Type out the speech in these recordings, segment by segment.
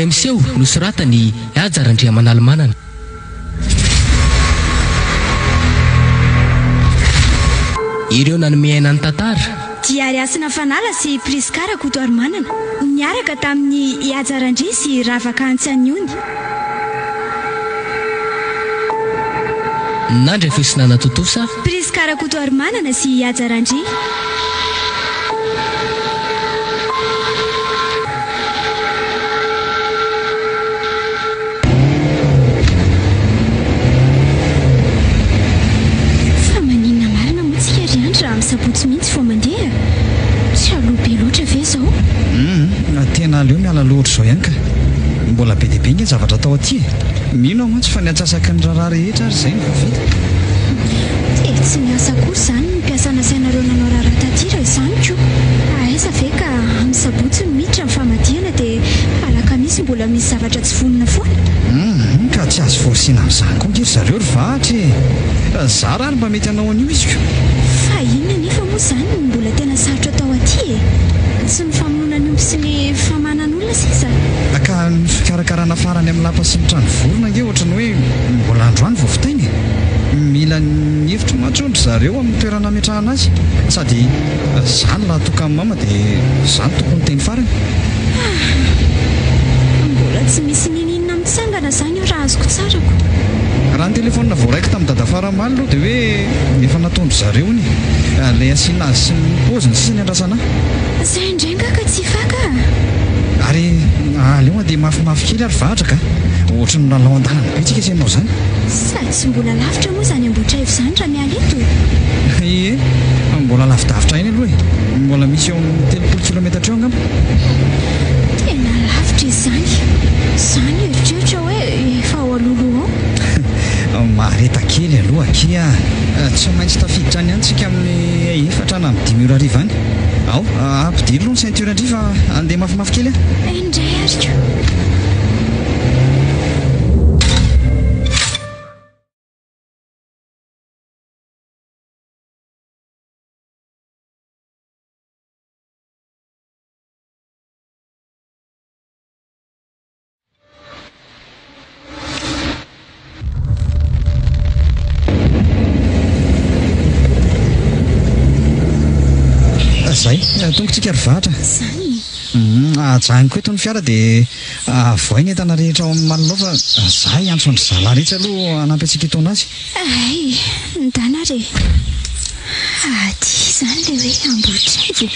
indray miseho nosoratany Ajarandriamanalmanana. Ireo nanomiaina ny tantara dia Riasina Fanala sy Priskara Kotoarimanana niaraka tamin'ny Ajarandry sy Ravaka Antsianyony. Nandray fisinana totosa Priskara Kotoarimanana sy Ajarandry. Sabotsy mihitsy fo mandeha tsy alobe loatra ve zao? Tena aleo miala loatra zao ihany ka mbola be dia be nge zavatra atao aty. Mino mantsy fa niatsasaky ny raharaha rehetra ary izay no vita. Tsy miasa kory izany ny mpiasana sainareo nanao raharaha taty raha izany ko. Aiza ve ka amin'ny sabotsy no miditra amin'ny famadihana dia alakamisy mbola misy zavatra tsy vonona foana. Ka tsy azo voasina amin'izany koa ngery zareo ry vahatra e. Za raha mba mety hanao an'io izy ko. Fa inona nefa moa izany no mbola tena sarotra atao aty e. Tsy ny famonoana ny omby sy ny famanan'olona sisa. Ka ny fikarakarana farany amin'ny lapa sy ny trano vorona nge ohatrany hoe mbola androany vao vitainy. Mila ny hevitro mahatrondry zareo amin'ny toerana ametrahana azy. Sady zany laha toka amin'ny mama dia zany tokony teny farany. Mbola tsy misy ninina mitsangana izany io raha azoko tsarako. Raha ny telefonina voaraiko tamin'ny dada faramaly aloha dia hoe efa natondro zareo ny ilay asiana azy sy ny paoziny sisa ny andrasana. Izay indray ka tsy faka. Ary aleo dia mafimafy kely ary vahatra ka. Ohatra ny lalao an-tanana betsika isanao izany. Sady tsy mbola lavitra moa izany Ambohidraivo izany raha miala eto. Ie, mbola lavidavitra iny aloha e. Mbola misy eo amin'ny 300 kilometatra eo angamba. Tena lavitra izany. Izany eritreritra hoe efa ao alolo ao. Mareta kely aloha kia. Tsy maintsy tafiditra any antsika amin'ny 4 na amin'ny 5 ora hariva any. Ao, ampidiry aloha ny ceinture indray fa andeha mafimafy kely a. Indray ariko. Zay, tongotsika ry vahatra. Izany. Ajahany koa eto ny fiara dia voainy entana rehetra ao amin'ny malao fa za hiantso andry zalahy rehetra aloha hanampy antsika etao anazy. Ay, ndana re. Ady izany ilay hoe Ambohidraivo.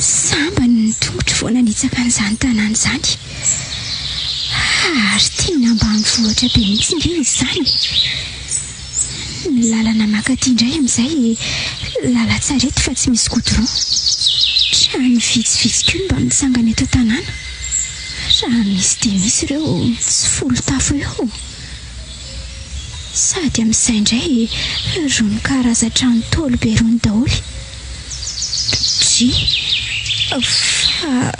Samba ny tongotro vao nanitsaka an'izany tanàna izany. Ary tena ambanivohitra be mihitsy indreo izany. Ny lalana makaty indray amin'izay lalan-tsarety fa tsy misy goudron. Trano vitsivitsy koa mba mitsangana eto tanàna. Raha misy dia misy ireo tsy folo tafo eo. Sady amin'izay indray rony karaza-trano tolo be rony daholy. Dry fa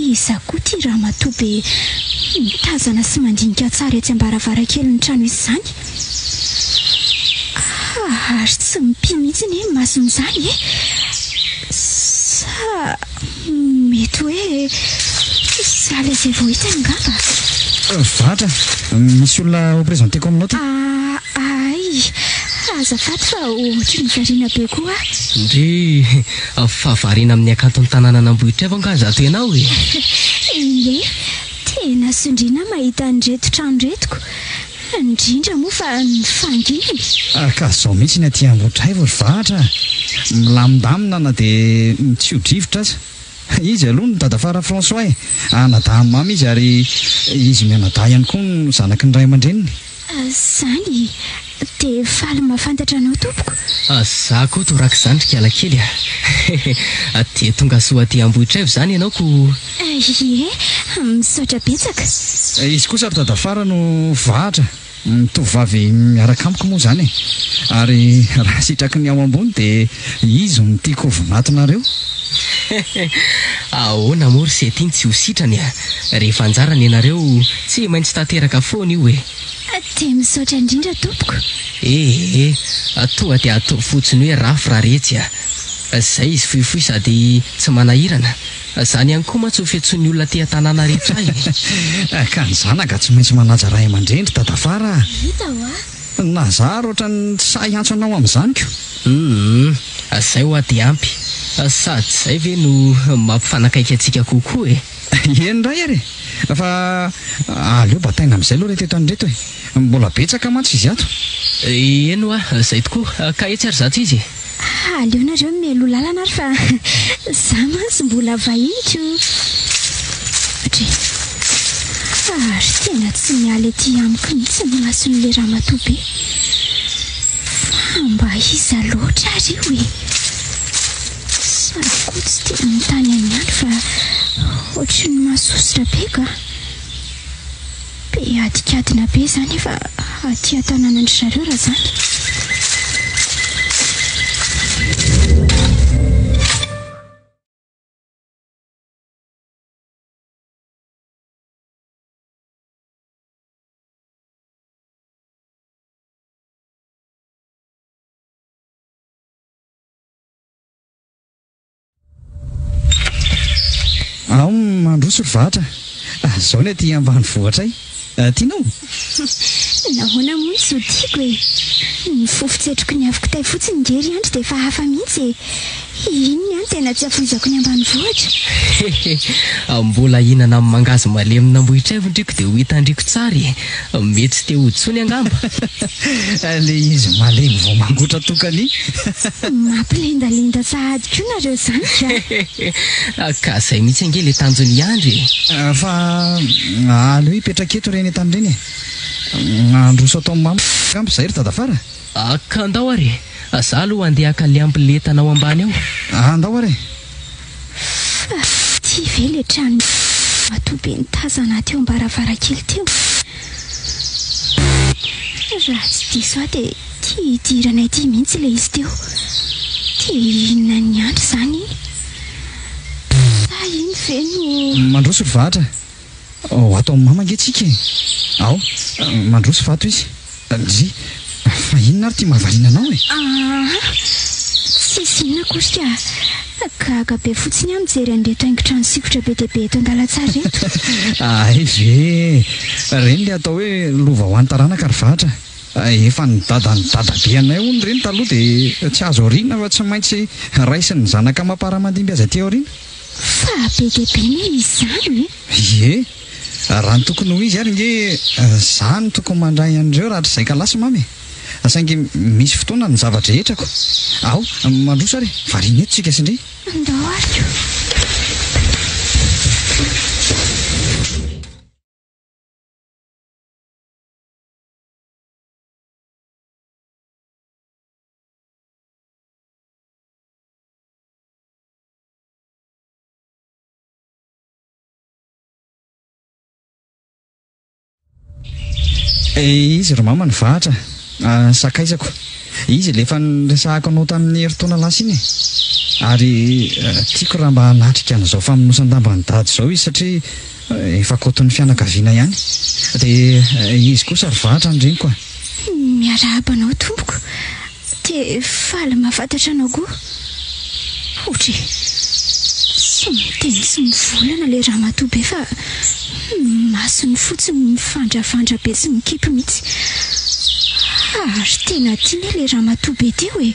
iza koa ty raha matoa be mitazana sy mandinika tsara etsy ambaravarakely ny trano izy izany. Ary tsy mipy mihitsy ny mason'izany e. Sa mety hoe sahala izay vao hitany angamba. Vahatra, misy olona ho prezenteko aminao ty. Ay, azafady fa ohatry ny variana be koa. Ndry fa variana amin'ny akanton'ny tanàna Ambohidraivo anga zato ianao e. Ie, tena sondriana mahita an'ireto trano retiko. Indrindra moa fa ny fanginy. Ka zao mihitsy ny aty Ambohidraivo ry vahatra. Milamindamina na dia tsy hodrivotra aza. Izy aloha ny dada fara François e. Anadahy mamy izy ary izy mianadahy ihany koa ny zanaky ny ray aman-dreniny. Izany dia faly mahafantatra anao tompoko. Za koa toraka zandrika ala kely a. Dia tonga soa aty Ambohidraivo izany ianao ko. Ie, misaotra betsaka. Izy kosa ry dada fara no vahatra. Tovavy miaraka amiko moa izany e. Ary raha sitraky ny ao ambony dia izy no tiako vonatonareo. Ahoana moa ry se tiany tsy ho sitrany a. Rehefa anjarany ianareo tsy maintsy tanteraka foana io e. Dia misaotra indrindra tompoko. Tonga dia atao fotsiny hoe rafy raha retsy a. Izay izy fohifohy sady tsy manahirana. Izany ihany koa mantsy ho fiantsoan'ny olona tia tanàna rehetra ahy. Ka ny zanaka tsy maintsy manaja ray aman-drendry dadafara. Hita ho a. Na zary ohatra ny say antso anao amin'izany ko. Izay ho ady ampy. Sady izay ve no mampifanakaiky antsika kokoa e. Eny ray ary fa aleo bataina amin'izay aloha reto eto an'reto e. Mbola betsaka mantsy izy ato. Eno izay tokoa ka etsy ary zato izy. Aleo nareo melo lalana ary fa za mantsy mbola vahintso. Ary tena tsy miala ety amiko mihitsy ny mason'le ramatoa be. Fa mba iza loatra ary io e. Sariko tsy tena mitany any andro fa ohatry ny mahasositra be ka. Be adikadina be zany fa aty an-tanànan'ny zareo raha zany. Ao mandroso ry vahatra. Zao ny aty ambanivohitra tianao? Nahoana moa izy ho tiako e. Ny fofotsetroko ny avoko tay fotsiny ngery andro dia efa hafa mihitsy e. Iny any tena tsy afoizako ny ambanivohitra. Mbola hinana amin'ny mangazy malemina ambohitra evondriko dia ho hitandriko tsara e. Mety tsy te hoditsony angamba. Le izy malemy vao mangotra tokany. Mampilendalenda sahady koa nareo zany ka. Ka izay mihitsy ange le tanjon'ny andro e. Fa aleo hipetraka eto reny etan'ireny e. Androso atao mamy izay ry dadafara. Ka andao ary. Za aloha andeha akaliampiletanao ambany ao. Andao ary. Ty ve le trano matobe nitazana teo am-baravarakely teo. Raha tsy diso aho dia tia hidiranay ity mihitsy le izy teo. Tia hihinana ny andro zany. Sa iny ve no mandroso ry vahatra. Atao mama angentsika e. Ao mandroso vato izy. Zy fa inona ary tia mahavariana anao e. Tsisy inona kory ka gaga be fotsiny aho mijery an'reto haingotrano sikotra be dia be eto an-dalantsara reto. Ay ve reny le atao hoe lova ho an-taranaka ry vahatra. Efa ny dada be anay hono reny taloha dia tsy azo aoriana fa tsy maintsy raisiny zanaka mamparamandimby azy aty aoriana. Fa be dia be ny izy zany e. Raha ny tokony ho izy ary nge za ny tokony mandray an'ireo raha izay ka lasa mamy. Saingy misy fotoana ny zavatra rehetrako. Ao mandroso ary variana eto tsika sindry. Andao ary. Izy ry mama ny vahatra. Sakaizako. Izy lefa niresahako anao tamin'ny heritaona lasa iny. Ary tiako raha mba hanatrika an'izao famonosan-damba ny dady izao izy satria efa koton'ny fianakaviana ihany. Dia izy kosa ry vahatra andreny koa. Miarahaba anao tompoko. Dia faly mahafantatra anao koa. Ohatra sy miteny sy mivolana le ramatoa be fa masony fotsiny mifandravandra be sy mikipy mihitsy. Ary tena tiana le ramatoa be teo e.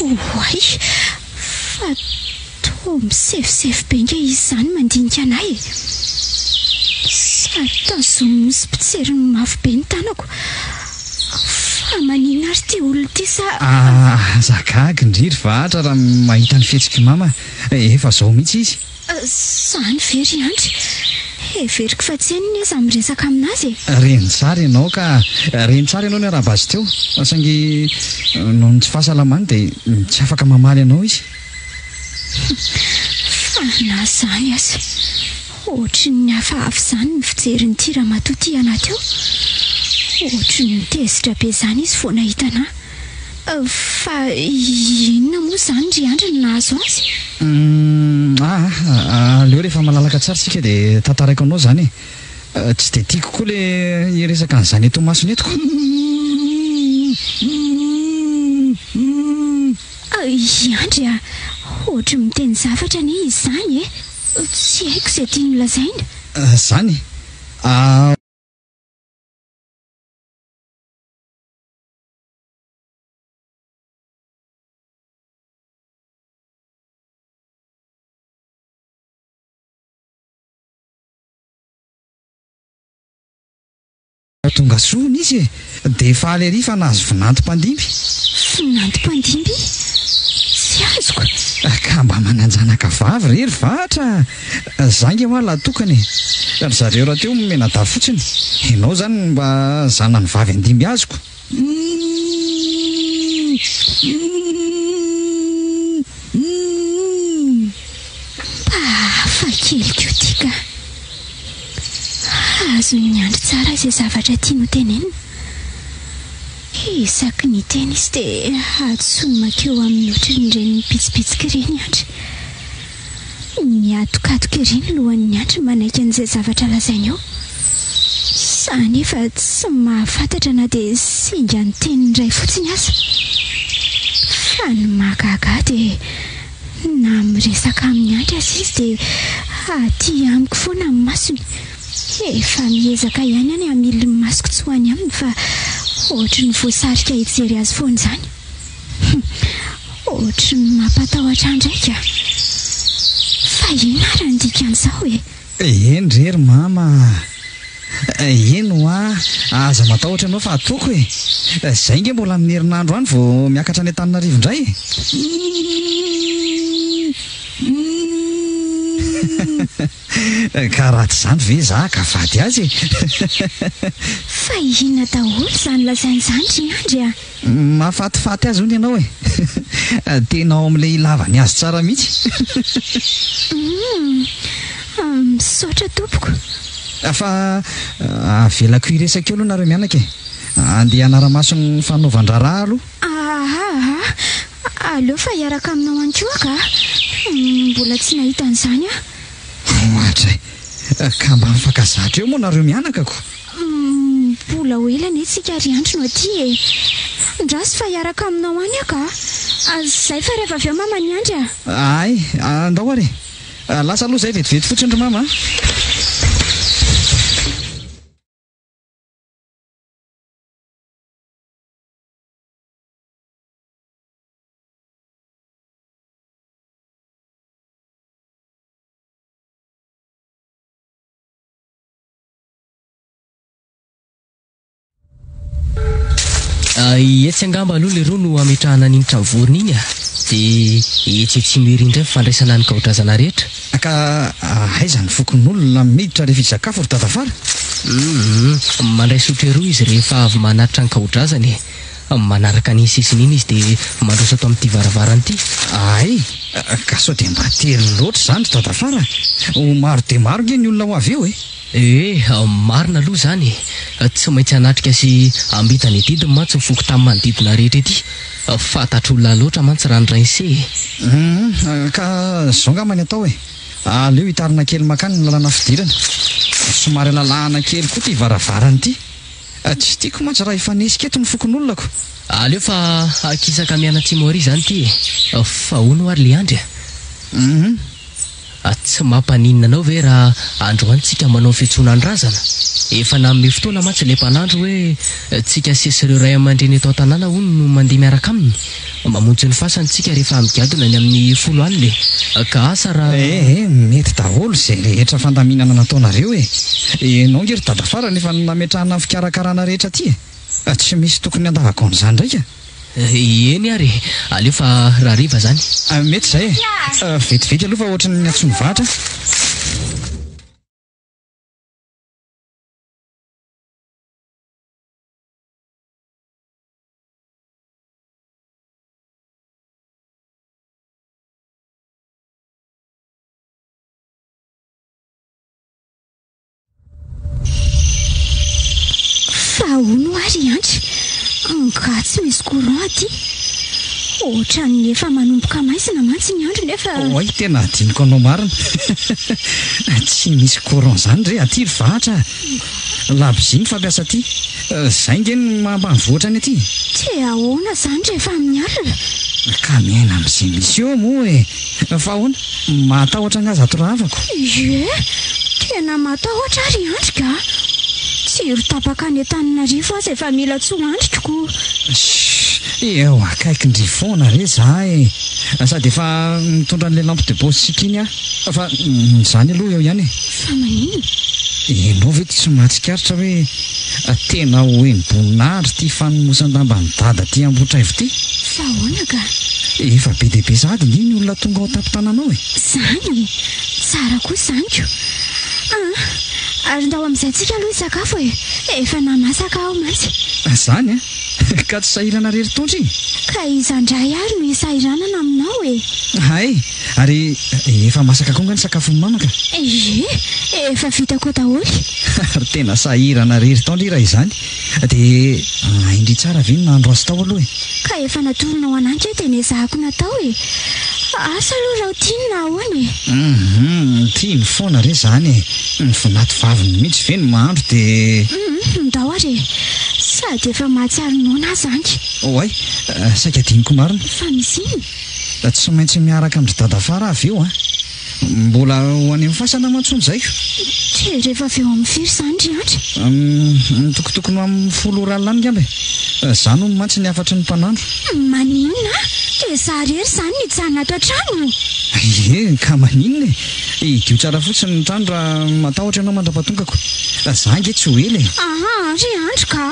Oay, fa toa misefisefy be nge izy zany mandinika anay e. Sady tazomy misy pitseriny mafy be ny tanako. Fa manina ary ty olona ty sa... Zakagy ndriry vahatra raha mahita ny fihetsiky mama. Efa zao mihitsy izy. Zany very andry. Everiko fa tsy hainy izy miresaka aminazy e. Reny tsara ianao ka reny tsara ianao ny arabazy teo. Saingy noho ny tsy fahasalamany dia tsy afaka mamaly anao izy. Fa na zany aza. Ohatry ny hafahafa zany ny fijerin'ity ramatoa ty anaty eo. Ohatry ny tezitra be zany izy vao nahita anahy. Fa inona moa zany ry andry ny nahazo azy? Aleo rehefa malalaka tsara sika dia tantaraiko anao zany e. Tsy dia tiako koa le hiresaka an'izany eto masony etiko. Andry ohatra miteny zavatra ne izy izany tsy haiko izay tiany lazaina zany tonga soana izy dia fahaly arifa nahazo vinantom-pandimby vinantom-pandimby tsy azoko ka mba mananjanaka vavy rery vatra zangy hoa lahatokany ry zareo raha teo menada fotsiny ianao zany mba zanany vavy andimby azoko fa keliko tika azony miandry tsara izay zavatra tia no tenenina isaky ny tena izy dia atsony makeo amin'ny ohatry nyreny mipitsipitsika ireny andry miatokatoka ireny lohan'ny andry manaiky an'izay zavatra lazainy eo zany efa tsy mahafantatra na dia singa ny tenin'iray fotsiny aza fa ny mahagaga dia na miresaka amin'ny andry azy izy dia aty amiko foana amin'ny masony efa miezaka ihany any amily ny masoko tsy hoany aminy fa ohatra ny voasarika hijery azy foana izany ohatra ny mampatahotra andraika fa ina raha ndika an'izao eny rery mama eno aza matahotra anao fa ataoko zay nge mbola amin'ny herinandro any vao miakatra any an-Tananarivo indray ka raha tsy zany ve za ka vady azy fa ina daholo zany lazainy zany ry andry mahafatifaty azy ony ianao tena ao amin'ilay ilavany azy tsara mihitsy misaotra tompoko fa avelako iresaka eo aloha nareo mianaka andeha anara-maso ny fanaovan-draraha aloha aleo fa hiaraka aminao any koa ka mbola tsy nahita an'izany ohatra ka mba mifakazatra eo moa nareo mianakako mbola ho elany etsika ry andro no aty ndrasy fa hiaraka aminao any ka zay fa rehefa avy eo mama ny andry ay andao ary lasa aloha zay vetivety fotsiny ry mama etsy angamba aloha le roa no ametrahana ninitra ny vorona iny dia etsy tsy mery indray fandraisana ny kaodrazana rehetra ka aizany fokon'olona miditra rehefa izakafo ry dadafara mandray sotra roa izy rehefa avy manatitra ny kaodrazany manaraka ny sisiny iny izy dia mandroso ato amin'ity varavarana ity ay ka sao dia mba tery loatra zany ry dadafara maro dia maro nge ny olona ho avy eo marina aloha zany tsy maintsy hanatrika sy ambitany adidiny mantsy mifoky tamin'ny manodidina rehetra ety fantatr'olona loatra mantsy ranoray se ka zao ngambany atao aleo hitarina kely makany ny lalana fidirana somary lalahana kely koa ty varavarana ity tsy tiako mantsy raha ifanesika eto ny fokon'olonako aleo fa akisaka miana-tsimori zany ity fa hono ary le andry tsy mampaninina anao ve raha androantsika manao fiantsoana andrazana efa namme fotoana mantsy le mpanandro hoe tsika sesireo ray aman-dreny eto an-tanàna hono no mandeha miaraka aminy mamontsy ny fasantsika rehefa migadona ny amin'ny folo any le ka asa raha mety daholo zay rehetra fandaminana nataonareo ianao nge ry dadafara nefa nametrahana ny fikarakarana rehetra aty tsy misy tokony andavakon'izany ndraika eny ary aleo fa raha riva zany mety zay vetivety aloha fa ohatra ny atsony vatra fa hono ary andry nga tsy misy courant aty ohatra ny efa manomboka maisina mantsy ny andro nefa oay tena adiniko anao marina tsy misy courant zany re aty ry vatra laboziny fampiasa aty zay nge ny mampanivoatra any aty tsy ahoana zany rehefa amin'ny alina ka miaina amin'izay misy eo moa e fa hoana matahotra angazy ato ravako e tena matahotra ary andrika tsy ro tapaka any an-taninarivo azy efa mila tsy ho andrikoko eo akaiky ndry foana re za e sady efa mitondra an'le lampe de poche sikiny a fa zany aloha eo ihany e fa manino enao ve ty tsy mahatsikaritra hoe tena hoe mibonary ty fanomosandamba ny dada ty ambotraivo ty fa hoana ka efa be dehibe sady ny olona tonga ao tampon-tananao e zany tsara koa zanyko ary ndao amin'izay tsika aloha sakafo e efa namasaka ao mantsy zany a ka tsy sahirana rery taontra iny ka izandray ary no isahiranana aminao e hay ary efa masaka konga ny sakafo ny mamaka efa vitako daholy ary tena sahirana rery taondra iraha izany dia indry tsara ve ny nandro azy tao aloha e ka efa natolona ao ananky eo dia nezahako natao e asa aloha raha tiany na ahoany e tiany foana re zany e ny vonaty vaviny mihitsy ve ny mahandro dia ndao ary sady efa mahatsiaro nona zany oay saika diniko marina fa misy iny tsy maintsy miaraka amin'ny dada fara avy eo a mbola ho any amin'ny fasana mantsony zaiko tre rehefa avy eo amin'ny firy zany ry andry mitokotokony amin'ny 10 ora lany ngambe zany no mantsy ny afatry ny mpanandro maninona dia za rery zany nijanona ato an-trano ka maninona e idio tsara fotsiny ny trano raha matahotra ianao mandra-patongako za nge tsy ho ela e ry andro ka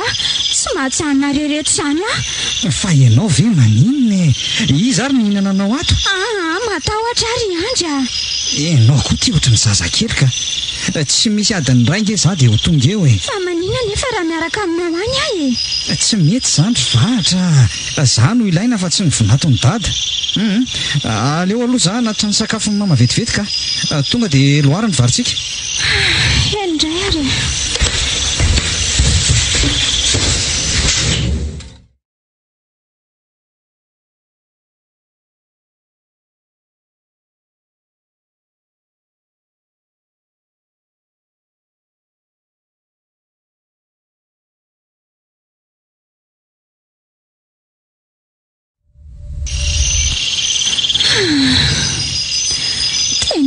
tsy mahatsanona rereto zany fa ianao ve maninona e izy ary mihinana anao ato matahotra ry andra enao koa ty ohatry ny zazakely ka tsy misy adiny ray nge za dia ho tonga eo e fa maninona nefa raha miaraka aminao any ahy e tsy mety zandry vahatra za no ilaina fa tsy ny vonato ny dada aleo aloha za natitra ny sakafo ny mama vetivety ka tonga dia loara ny varitsika endray ary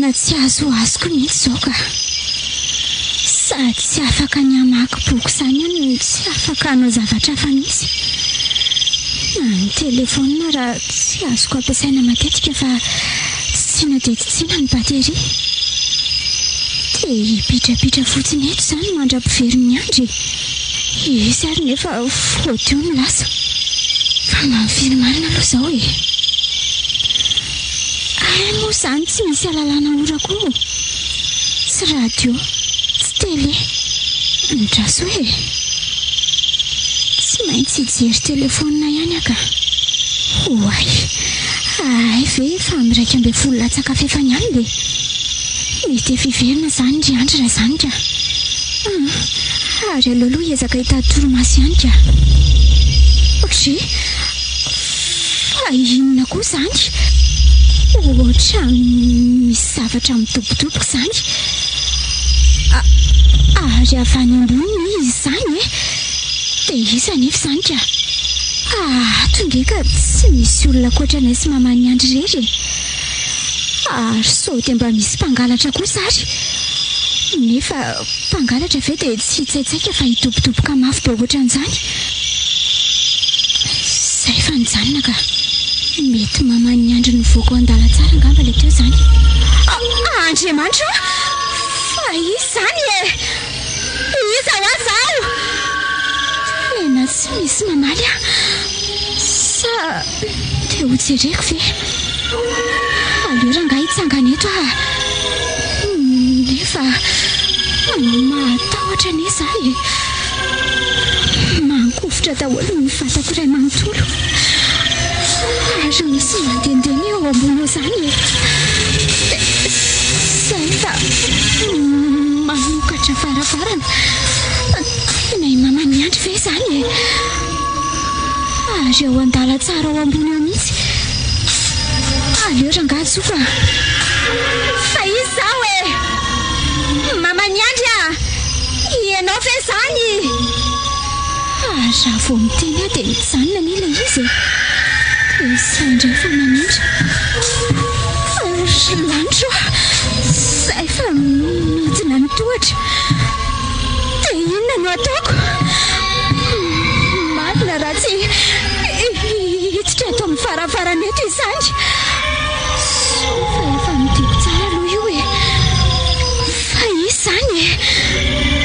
tena tsy azo azoko mihitsy zao ka sady tsy afaka ny amaky boky zany any tsy afaka hanao zavatra hafa mihitsy na ny telefona raha tsy azoko ampiasaina matetika fa tsitsiana dia tsitsiana ny bateria dia hipitrapitra fotsiny eto zany mandra-piveriny andry izy ary nefa fodio ny lasa fa mampifiry marina aloha zao e moa zany tsy misy alalana ora koa tsy radio tsy tele midraso hoe tsy maintsy hijery telefona ihany aka hoay ay ve fa miraiky 12 latsaka fefany ihany le mety efiverina zany ry andry raha zany ka ary aloaloha ezaka hitady toromasy ihany ka ohatry fa inona koa zany ohatra misy zavatra mitobotoboka zany ary avy any ambony izy zany dia iza nefa zany ka tonga ka tsy misy olona koatranay sy mamany andry rery ary sao dia mba misy mpangalatra kosa ary nefa mpangalatra ve dia tsy hitsaitsaika fa hitobotoboka mafy be ohatran'izany zay fa nijanona ka mety mamany andro ny voako andala tsara ngamba le teo zany andriamanitra fa izy zany iza ho azaho tena tsy misy mamaly sa dia ho jereko ve aleo ranga hitsangana eto nefa matahotra ne zaho mankofotra daholo ny vatako iray manontolo ary misy mandendeny eo ambony eo zany zay fa manokatra varavarana nay mamany andry ve zany ary ao andala tsara ao ambony eo mihitsy aleo rangajofa fa izy zaho mamany andry ianao ve zany raha vao miteny dia mijanona ny ilay izy izay indray fa manindra lanitro izay fa midina ny tohatra dia inona no ataoko marina raha tsy hiditra eto amin'ny farafarana eto izany fa efa midiko tsara aloha io e fa izany e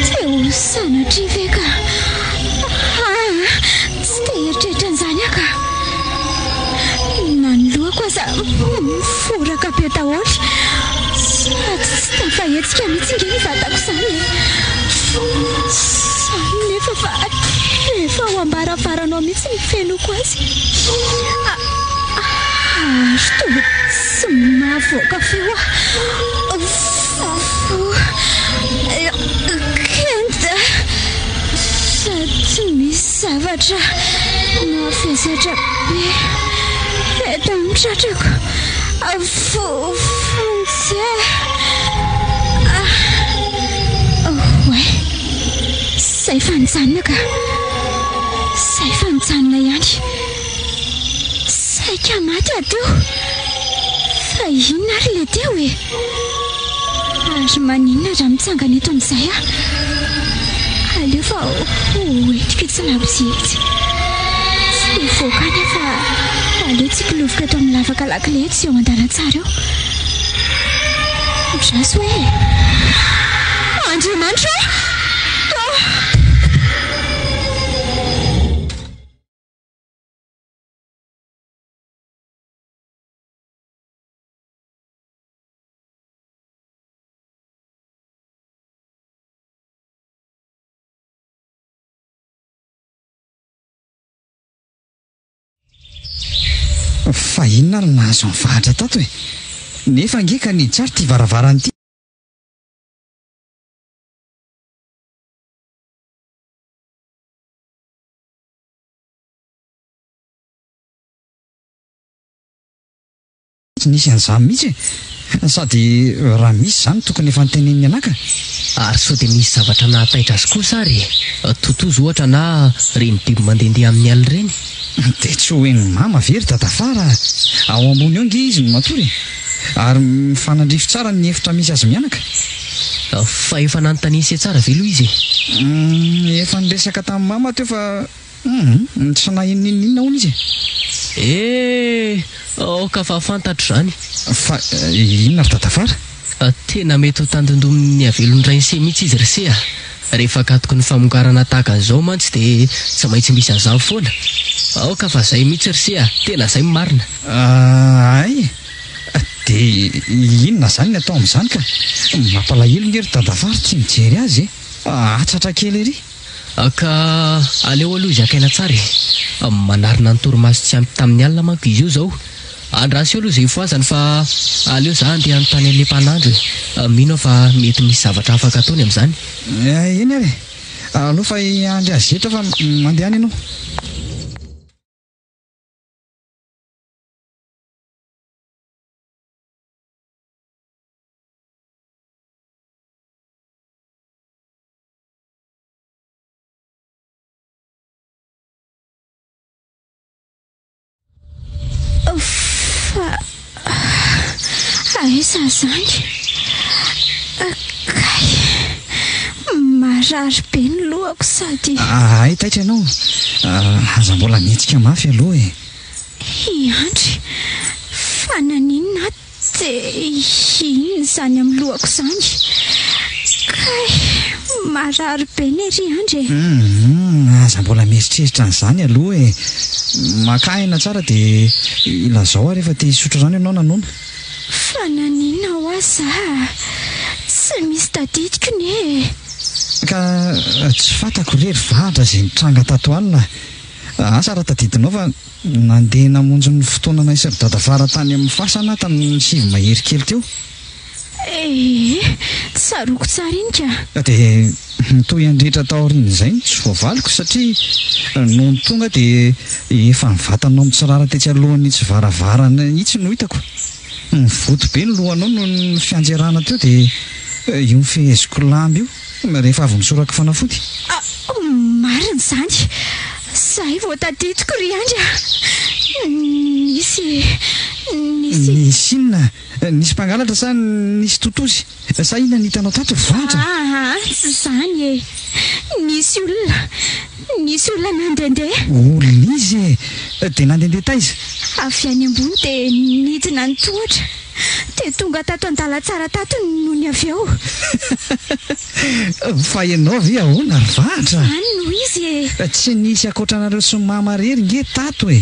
tsy ho sanatry ve ka tsy te heritreritra an'izany aka na ny lohako aza miforaka be daholy sady tsy tafahetsika mihitsy nge ny vatako izany e izany nefa fa efa ao ambarabaranao mihitsy ny fenoko azy ary toa tsy mahavoaka feo kenda sady misy zavatra nafezatra be eto amin'ny tratrako fontsy oe izay fa nijanona ka izay fa nijanona ihany saika maty ateo fa inona ary le teo e ary maninona raha mitsangana eto amin'izay aleo fa hoentiko tsy labozihitsy tsy voaka any fa aleo tsy kilovoka eto amin'ny lavaka lakile tsy eo an-dalantsara eo midraso hoe Andriamanitra fa inona ary nahazo ny vahatra tato e nefa nge ka nidrary ty varavarany ty tsy nisy an'izany mihitsy e sady raha misy izany tokony efa nyteneniny anaka ary sao dia misy zavatra nahataitra azy kosa ary totozy ohatra na reny biby mandehandeha amin'ny alina ireny dia tsy hoe ny mama very dadafara ao ambony eo nge izy no matory ary mifanandrify tsara ny hevitra misy azy mianaka fa efa nanontania tsara ve aloha izy efa niresaka tamin'ny mama teo fa tsy nahininina hono izy ka fa fantatro izany fa inona ry dadafara tena mety ho tandondomin'ny avelondray se mihitsy izy rse rehefa katoko ny famokarana tahaka an'izao mantsy dia tsy maintsy misy an'izany foana ka fa izay mihitsy rse tena izay marina ay dia inona izany ny atao amin'izany ka mampalahelo nge ry dadafara tsy mijery azy atsatra kely ery ka aleo aloha izy akaina tsara manarina ny torimaso tsy ampy tamin'ny alina manko izy io zao andrasy eo aloha izay foazany fa aleo za andeha anontany an'ilay mpanandro mino fa mety misy zavatra afaka ataony amin'izany eny ary aloha fa andry azy etra fa mandehany ianao aiza izany kay marary be ny lohako sady ay taitra ianao aza mbola mihetsika mafy aloha e iandry fa naninona dia ino izany amin'ny lohako izany kay marary be ny ery andry aza mbola mieritreritra an'izany aloha e makaina tsara dia ilazao ary efa te hisotro rano ianao nanona fa naninona ho aza tsy misy tadidiko ne ka tsy fantako rery vahatra izay nitranga tato alina asa raha tadidinao fa nandeha namonjy ny fotoana naisy ry dadafara tany amin'ny fasana tamin'ny sivy mahery kely teo tsaroko tsara iny ka dia toy andrehetra taoriana izay tsy voavaliko satria noho ny tonga dia efa nivatanao mitsirara tetsy alohan'ny tsy varavarana itsy no hitako mivoto be ny lohanao no ny fianjerana teo dia io mifeheziko lamby io rehefa avy misoraka fanafody marina izany Zahay vao tadidiko ry andra. Nisy nisy inona? Nisy mpangalatra sa nisy totozy? Sa inona ny hitanao tato vatra? Tsy izany e. Nisy olona nandendeha. Olona izy e? Dia nandendeha taiza? Avy any ambony dia nidina ny tohatra. Dia tonga tato an-dalantsara tato noho ny avy eo. Fa ianao ve ahoana ry vatra? Any no izy e. Tsy nisy akoatranareo sy mama rery nge tato e.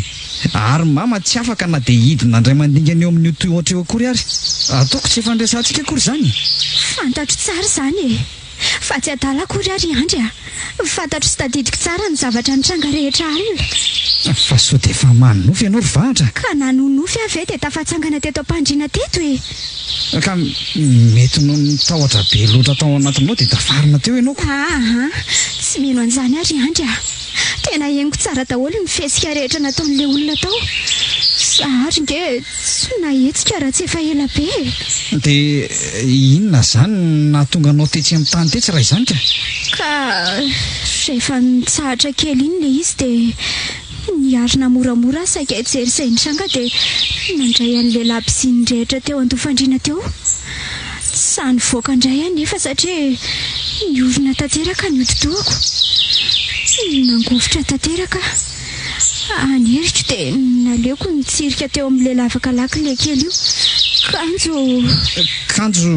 Ary mama tsy afaka na dia hidina indray mandingana eo amin'ny toy ohatra eo akory ary. Ataoko tsy fandraisantsika akory izany. Fantatro tsara izany e. Fa tsy adala akory ary andry. Fantatro sy tadidiko tsara ny zavatra nitranga rehetra alina. Fa sao dia efa manofy ianao ry vatra. Ka nanonofy avy e dia tafatsangana teto am-pandriana teto e. Ka mety no nitahotra be loatra tao anatinao dia tafarina teo ianao ko. Tsy mino an'izany ary andry. Tena henoko tsara daholo ny fesika rehetra nataon'ilay olona tao. Ary nge tsy nahetsika raha tsy efa ela be. Dia inona izany nahatonga anao tetsy amin'ny tany tetsy raha izany ka? Ka rehefa nitsahatra kely iny ilay izy dia niarina moramora saika hijery izay nitranga dia nandray an'ilay labisiny rehetra teo an-tofandriana teo. Sa nivoaka indray any nefa satria niorina tanteraka ny hodi-dohako. Nangovotra tanteraka. Aneriko dia naleoko nitsirika teo amin'ilay lavaka laky ilay kely io. Kanjo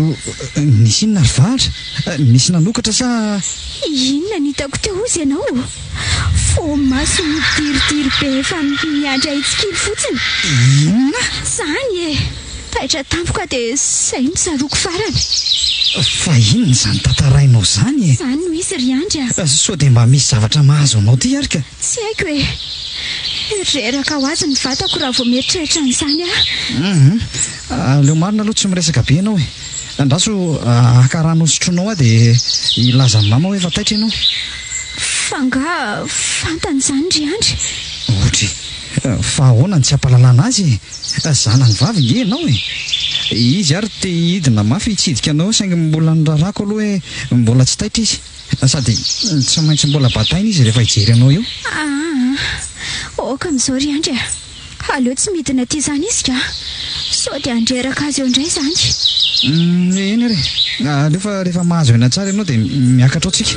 nisy inona ry vatra? Nisy nanokatra sa? Inona ny hitako teo ozy ianao? Fo maso midiridiry be efa miandry ahitsikily fotsiny. Inona? Izany e. Taitra tampoka dia izay no saroko farany. Fa inona izany tantarainao izany e? Izany no izy ry andry. Sao dia mba misy zavatra mahazo anao ty ary ka? Tsy haiko e. Reraka ho azy ny vatako raha vao mieritreritra an'izany Leo marina aloha tsy miresaka be ianao e. Andraso akarano sotronao dia ilaza mama hoe efa taitra ianao. Fa nga fantany izany ry andry. Ohatra fa ahoana ny tsy hampalalana azy e? Zanany vavy nge ianao e. Izy ary te hidina mafy hitsidika anao saingy mbola nirarako aloha hoe mbola tsy taitra izy. Sady tsy maintsy mbola bataina izy rehefa hijery anao eo. Oka amin'izao ry andry. Aleo tsy midina aty izany izy ka. Sao dia andreraka azy eo indray izany. Eny ary. Aleo fa rehefa mahazo ena tsara ianao dia miakatra ao tsika.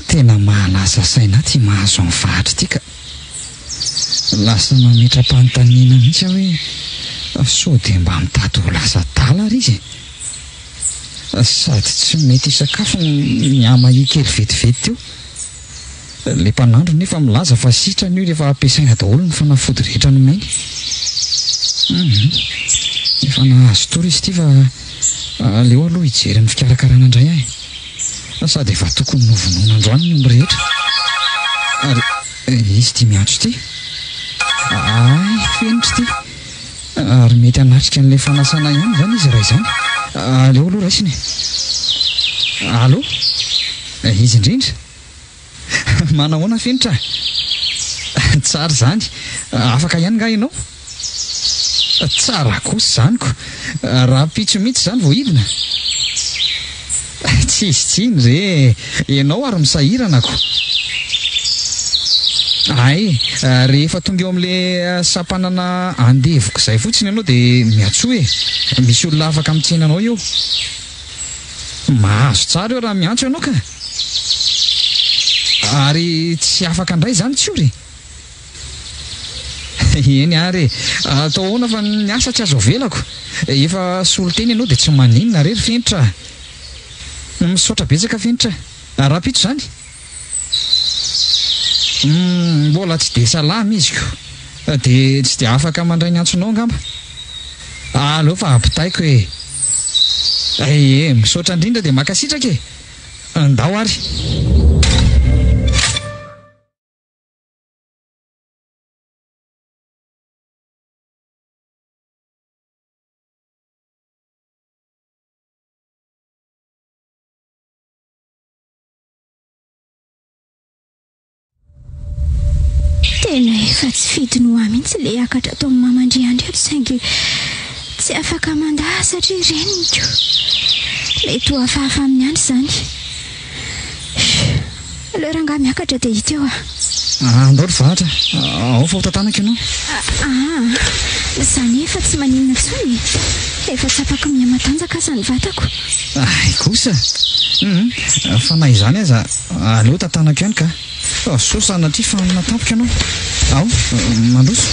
Tena mahalasa saina ty mahazo amin'ny vahatra ty ka. Lasa mametra-panontaniana mihitsy aho hoe sao dia mba mitady ho lasa tala ary izy. Sady tsy mety hisakafo miama kely vetivety teo. Ilay mpanandro nefa milaza fa sitrany io rehefa ampiasaina daholo ny fanafody rehetra no mainy. Efa nahazo tory izy ity fa aleo aloha hijery ny fikarakarana indray ahy. Sady efa tokony novonoina androany ny omby rehetra. Ary izy ity miantso ity. Fenitra ity. Ary mety hanatrika an'ilay fanasana ihany izany izy raha izany. Aleo aloha raisiny. Allo? Izy indrindra? Manahoana fenitra? Tsara izany. Afaka ihany nga ianao? Tsara kosa izany ko. Raha pitso mihitsy izany vao hidina. Tsy izy tsiny re. Ianao ary misahirana ko. Rehefa tonga eo amin'ilay sampanana andevoko izay fotsiny ianao dia miantsoa e. Misy olona afaka mitsena anao eo. Mahazo tsara eo raha miantso ianao ka. Ary tsy afaka indray izany tsy io re. Eny ary atao ahoana fa ny asa tsy azo avelako. Efa soloteny ianao dia tsy maninona rery fenitra. Misaotra betsaka fenitra. Raha pitso izany. Mbola tsy dia salama izy ko. Dia tsy dia afaka mandray ny antsonao angamba. Aleo fa ampitaiko e. Misaotra indrindra dia makasitraka e. Andao ary. tena efa tsy fidiny ho mihitsy le akatra tao amin'ny mamandriandry eto saingy tsy afaka mandahy satria reniko mety ho hafahafa amin'ny andro izany. Aleo rangahy miakatra dia hita eo andao ry vahatra ao fa ho tantanako ianao. Izany efa tsy maninona intsony, efa tsy afaka miamatanjaka aza ny vatako. Ay kosa fa na izany aza aleo tantanako ihany ka so sanatria fa natapoka ianao. Ao mandroso.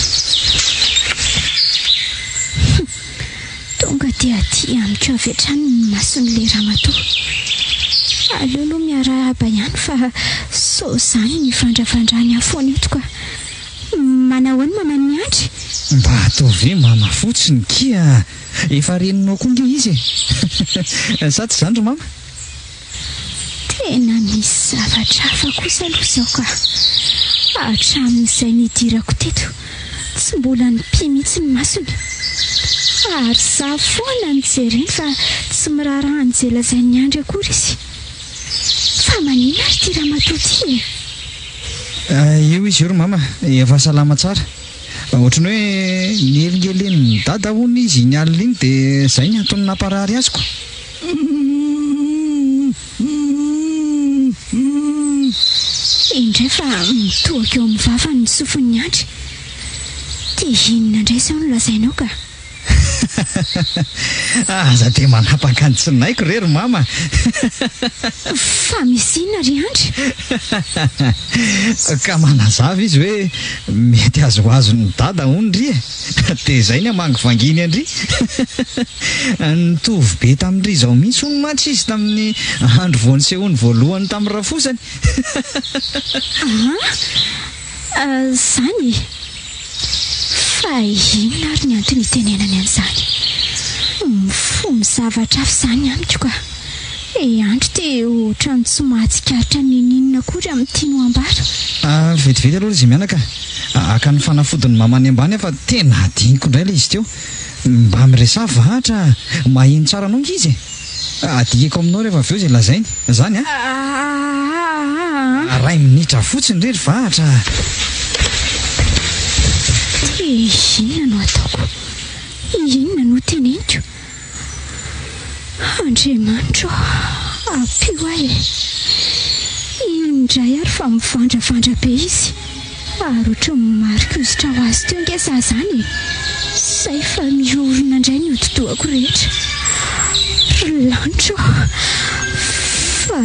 Tonga dia aty amiko avy hatrany ny mason'ilay ramatoa. Aleo aloha miarahaba ihany fa so izany ny fandrafandrany afoana eto ka. Manahoana mamany andry? Mba atao ve mama fotsiny kia efa reninao koa nge izy sa tsy izany ry mama? Tena misy zavatra hafa kosa aloha izao ka hatramin'izay nidirako teto tsy mbola nipimitsy ny masony ary za foana nijereny fa tsy miraharaha nijelazan'ny andry akory izy. Fa manina ary ty ramatoa ty io izy io ry mama efa salama tsara. Ohatrany hoe nielingelen'ny dada hono izy ny alina iny dia izay ny antony namparary azoko. Indray fa mitohaka eo amin'ny vavany ny sofin'ny andry. Dia inona indray izao no lazainao ka? Aza dia manapaka ny tsinaiko re ry mama. Fa misy inona ry andry? Ka manazava izy hoe mety azoazo ny dada hono ry dia izay ny hamangy vanginy andry. Nitovy be tamin'ry izao mihitsy hono mantsy izy tamin'ny andro vao nisehoany voalohany tamin'ny rafosany. Izany fa inona ary ny antony itenenany an'izany? Mifono zavatra hafa izany amiko ka. Andro dia ohatrany tsy mahatsikaritra ninona akory amin'ny tiano ambara. Vetivety aloha izy mianaka aka ny fanafodiny mamany ambany fa tena adiniko indray ilay izy teo. Mba miresah vahatra maheno tsara anao nge izy. Adikako aminao rehefa avy eo izay lazainy izany ray minitra fotsiny rery vahatra. Inona no ataoko? Inona no teneniko? Andriamanitra apio ahy indray ary fa mivandravandra be izy ary ohatra marikositra ho azy teo nge za zany izay fa miorona indray ny hodidohako rehetra. Lanitra fa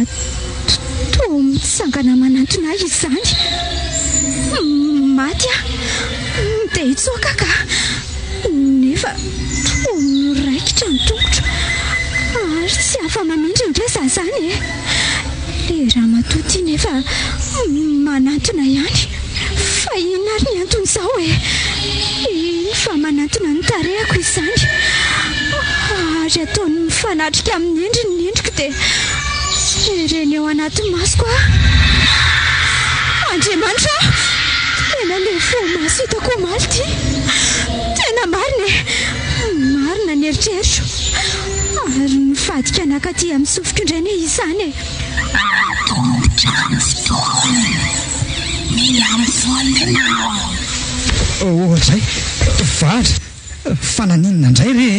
toa mitsangana manantona izy izany. Maty dia hitsoaka ka nefa toa miraikitra ny tongotra ary tsy afa mamindry indray za zany le ramatoa ty nefa manantona ihany. Fa inona ary ny antony izao fa manantona ny tarehako izany ary ataony mifanatrika amin'ny endriny ny endriko dia jereny eo anaty masoko Andriamanitra tena le fo maso hitako omaly ty. Tena marina ny eritreritro ary nifadika anakaty amin'ny sofiko indray ne izany ohatray vahatra fananinina indray re.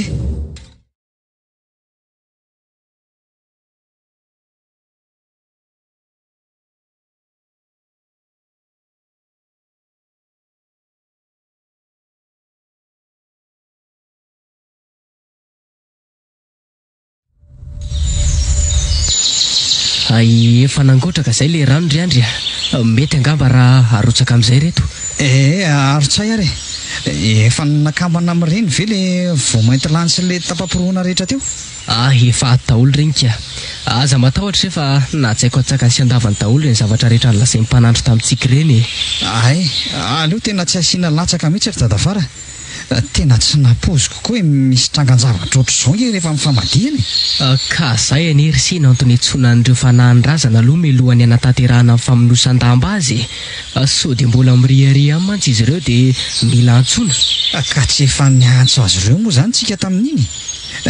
Efa nangotraka izay le rano ry andry mety angamba raha arotsaka amin'izay reto. Arotsay ary efa nakambana amin'ireny ve le vao mainty lany sy le tapaporoana rehetra teo? Efa daholo reny ka. Aza matahotra rehefa natsaiko atsaka sy andavany daholo ny zavatra rehetra nolazain'ny mpanandro tamintsika ireny. Aleo tena tsy asiana latsaka mihitsy ry dadafara. Tena tsy napoziko koa hoe misy trangan-javatra ohatr'izao nge rehefa mifamadihany. Ka izay anerisina antony itsonan'ireo fanahin-drazana aloha milohany anatanterahana amin'ny famonosan-damba azy. Sao dia mbola mirihariha amin'ny mantsy izy ireo dia mila antsona. Ka tsy efa niantso azy ireo moa izany tsika tamin'iny.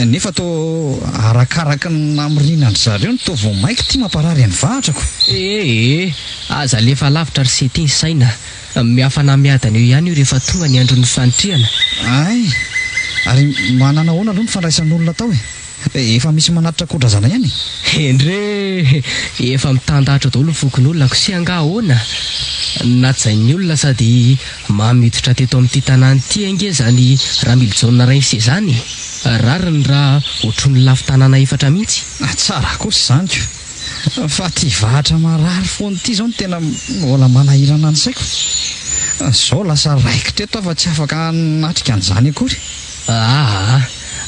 Nefa toa arakaraka ny namorianandry zareo no toa vao maika tia mamparary any vahatrako. Aza lefa lavitra ry setiny saina miafana miadana eo ihany io rehefa tonga ny andron'ny fanitriana. ay ary manana hoana aloha ny fandraisan'olona tao efa misy manatitra kodrazana ihany endre efa mitandahatra daholo fokon'olona ko sy anga ahoana natsain'ny olona sady mamiditra teto amin'ity tanàny ity ange zany Ramiljaona Rainse zany rariny raha ohatron'ny lafy tanàna efatra mihitsy. Tsara kosa zany ko fa ty vahatra marary foany ity zao no tena mbola manahirana ny saiko. Zao lasa raikitra eto fa tsy afaka natrika an'izany akory.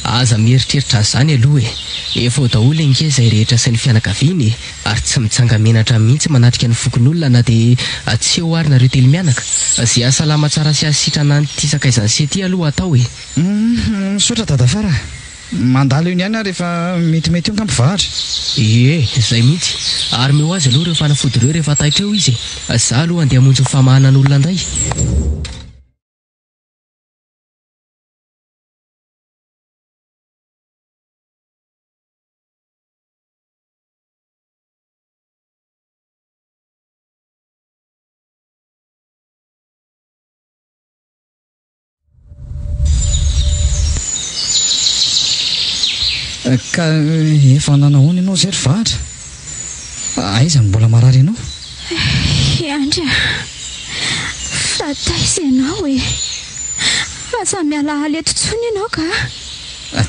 Aza mieritreritra an'izany aloha efa daholo ange izay rehetra sy ny fianakaviany ary tsy mitsanga menatra mihitsy manatrika ny fokon'olona na dia tsy eo ary nareo telo mianaka. Zay asalama tsara sy asitrana nyity sakaizany sy ity aloha atao misaotra dadafara mandalo eo ihany rehefa metimety eo ngampivahatra. Zay mihitsy ary meo azy aloha ireo fanafody ireo rehefa taitra eo izy. Za aloha andeha hamonjy ny famahanan'olona indray. Ka efa nanahoana ianao zay ry vahatra? Aiza ny mbola marary ianao? Andra, fa taiza ianao asa miala aleto tsony ianao ka?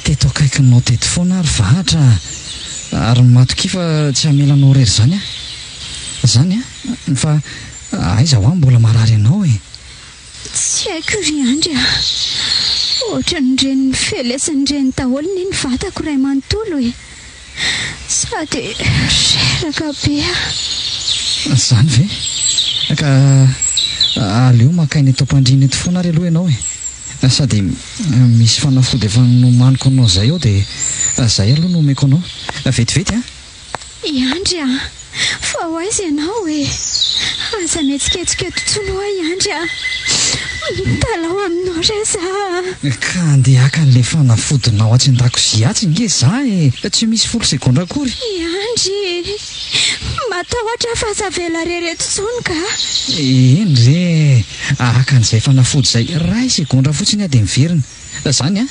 Teto akaikinao teto foana ary vahatra ary matoki fa tsy hamelanao rery zany zany fa aiza ho mbola marary ianao Tsy haiko ry Andra. Ohatran'ireny felesan'ireny daholo ny vatako ray manontolo sady reraka be. Zany ve? Ka aleo makainy eto am-pandriana eto foana ary aloha ianao sady misy fanafody efa nomaniko anao zay eo dia zay aloha no omeko anao vetivety Andra, fa ho aiza ianao aza mihetsiketsika eto tsony ho Andra. Talao aminao reza. Ka andeha haka an'ilay fanafodinao atsin-dakozia atsy nge za tsy misy folo sekondra akory. Andry, matahotra fa zavela rereto tsony ka. Eny re haka an'izay fanafody zay ray sekondra fotsiny dia miverina zany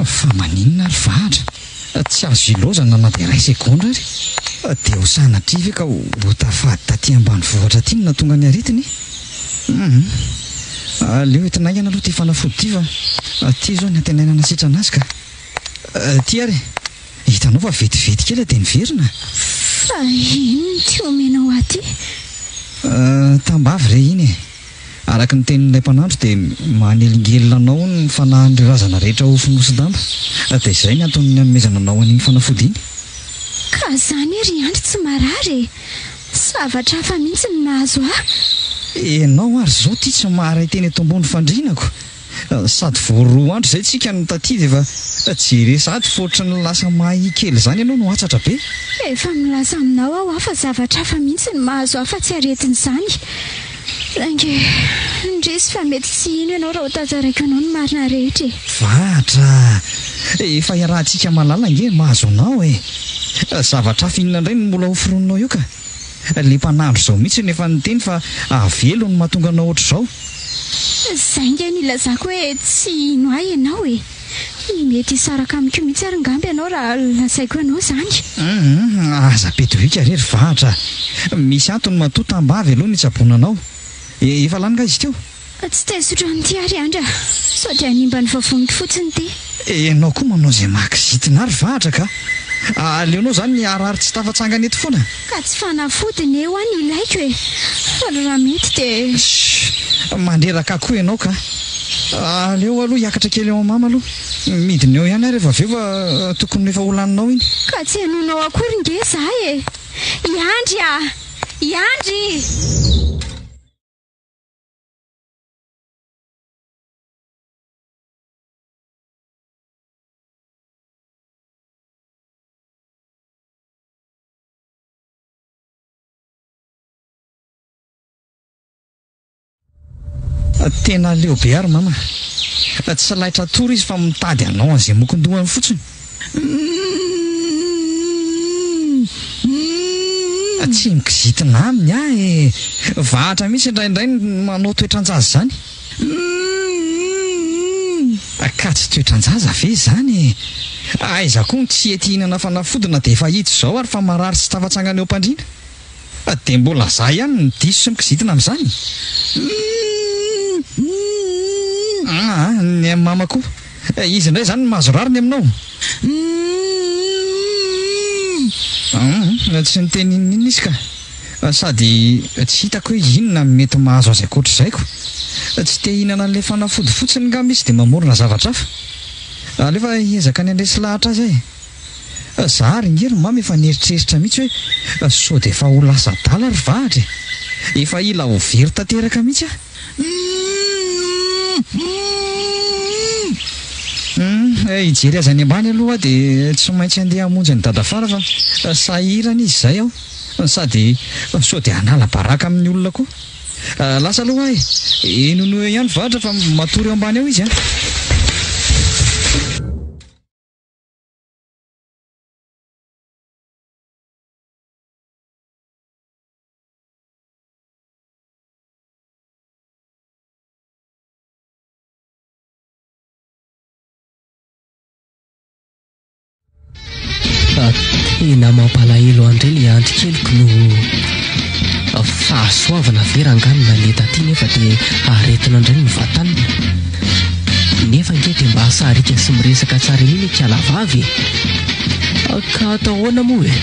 fa maninona ary vahatra tsy azo ilozana na dia ray sekondra ary dia ho sanatria ve ka ho tafady taty ambanivohitra ty no natonga ny aretiny. Aleo entinaingana aloha ty fanafody ty fa ty zao ny antenainana sitrana azy ka ty ary hitanao fa vetivety kely dia niverina. Fa ino ty omenao aty? Tambavy re iny araka ny tenin'ilay mpanandro dia manelingelina anao ny fanahin'ireo razana rehetra ho fonosin-damba dia izay ny antony ny anomezana anao an'iny fanafody iny. Ka zany ry Andry tsy marary zavatra hafa mihitsy ny mahazo Ianao ary zao ty tsy maharay teny eto ambony fandrinako sady voaroa andro zay tsika no tatidy efa jere sady fotra ny lasa mahi kely zany ianao no atsatra be. Efa milaza aminao aho fa zavatra hafa mihitsy ny mahazo afa tsy aretin'izany. Ange ndresy fa mety tsy ino ianao raha hotazaraiko anao ny marina rehetra Vahatra efa iarahantsika malala nge mahazo anao zavatra hafa inona indray no mbola hoforononao io ka le mpanandro zao mihitsy nefa niteny fa avelo ny mahatonga anao ohatr' izao. Zay nge nilazako hoe tsy ino ahy ianao mety hisaraka amiko mihitsy ary ngamby ianao raha lazaiko ianao zany. Aza petohika rery vahatra misy antony matoa tambavy aloha nitsaboana anao efa lany ka izy teo. Tsy tezitra n'ity ary Andra sady animba ny vavoniko fotsiny ty. Ianao koa manao izay mahakizitina ary vahatra ka aleonao zany ny arary tsy tafatsangana eto foana ka tsy fanafodiny eo any ilaiko raha mety dia mandreraka koa ianao ka aleo aloha hiakatra kely eo amama aloha midiny eo ihany rehefa aveo fa tokony efa holaninao iny ka tsy hanonao akory nge zahay Iandry tena leo be ary mama tsy laitra tory izy fa mitady anao an'izay mokondohany fotsiny tsy mikizitina aminy ahy vahatra mihitsy indraindray manao toetranjaza zany ka tsy toetranjaza ve zany aiza koa tsy ety hinana fanafodina dia efa hito zao ary fa marary sy tafatsangana eo am-pandriana dia mbola zah ihany ny diso sy mikizitina amin'izany ny mama koa izy indray zany mahazo rariny aminao tsy niteny inona izy ka sady tsy hitako hoe inona mety mahazo azy akoatr'izayko tsy te hinana an'ilay fanafody fotsiny ngamba izy dia mamorona zavatra hafa alefa ezaka ny andresy lahatra azy ahy za ary ngery mamy efa nieritreritra mihitsy hoe sao dia efa ho lasa dala ry vahatra efa ila ho very tanteraka mihitsy hijery azy any ambany aloha dia tsy maintsy andeha hamonjy ny dadafara fa sahirana izy zay aho sady sao dia hanala baraka amin'ny olona koa lasa aloha ahy enono ihany vahatra fa matory eo ambany ao izy tena mampalahelo andray ilay andry keliko no fahasoavana veranganina le taty nefa dia aretina indray ny vatanina nefa nge dia mba hasarika sy miresaka tsara iny ilay kialavavy ka atao ahoana moa e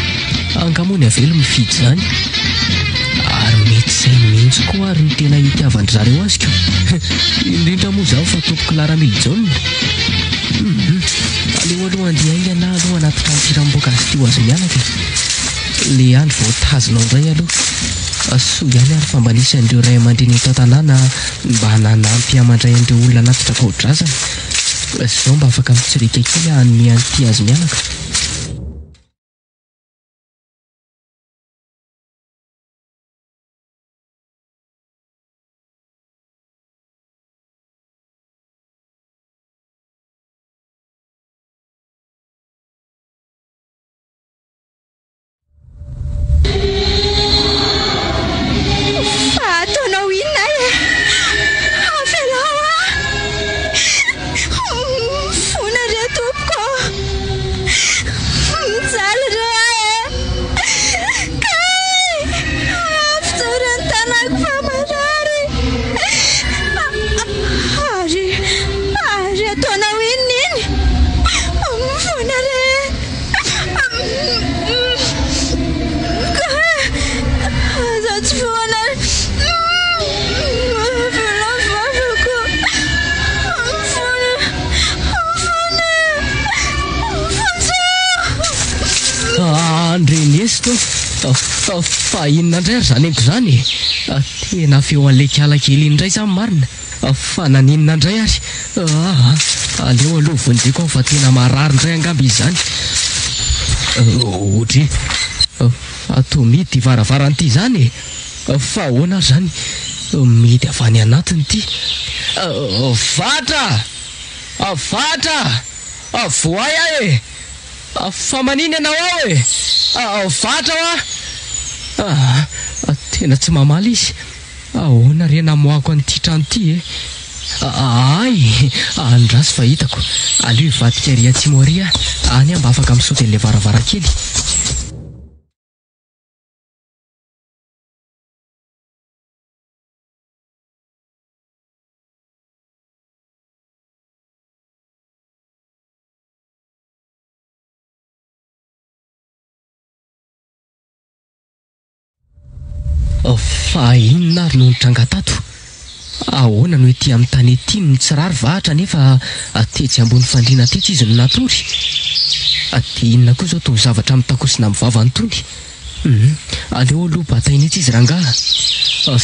angamony avelo mifidy zany ary mety izay mihitsy koa ary ny tena hitiavandry zareo azy ko indrindra moa zaho fa tompoko laramily jaune aleo aloha andiaingana aloha anaty trantiram-boaka azy teo azy mianaka le andro vao tazonao indray aloha soa ihany ary fa mba nisy an'ireo ray aman-dreny eto an-tanàna mba nanampy hamandray an'ireo olona anatitra kaodrazana izao mba afaka mitsirika kely hanome an'ity azy mianaka fa inona indray ary zany enko zany tena feo an'ilay kiala kely indray zany marina fa naninona indray ary aleo aloha vonjeko aho fa tena marary indray angamba izy zany ohatra ato midy varavaran'ity zany fa ahoana ary zany midy avy any anatiny ity vatra voay ahy fa maniny ianao ao vatra tena tsy mamaly izy ahoana re namoako an'ity trano ity ay andrasy fa hitako aleo ivadika ry atsimo ary any mba afaka misaoty an'ilay varavarakely fa inona ary no nitranga tato ahoana no ety amin'ny tany ety no tsirary vahatra nefa atetsy ambony fandriana tetsy izy no natory dia inona koa zao tony zavatra mitakosina amin'ny vavany tony aleo aloha bataina etsy izy rangaha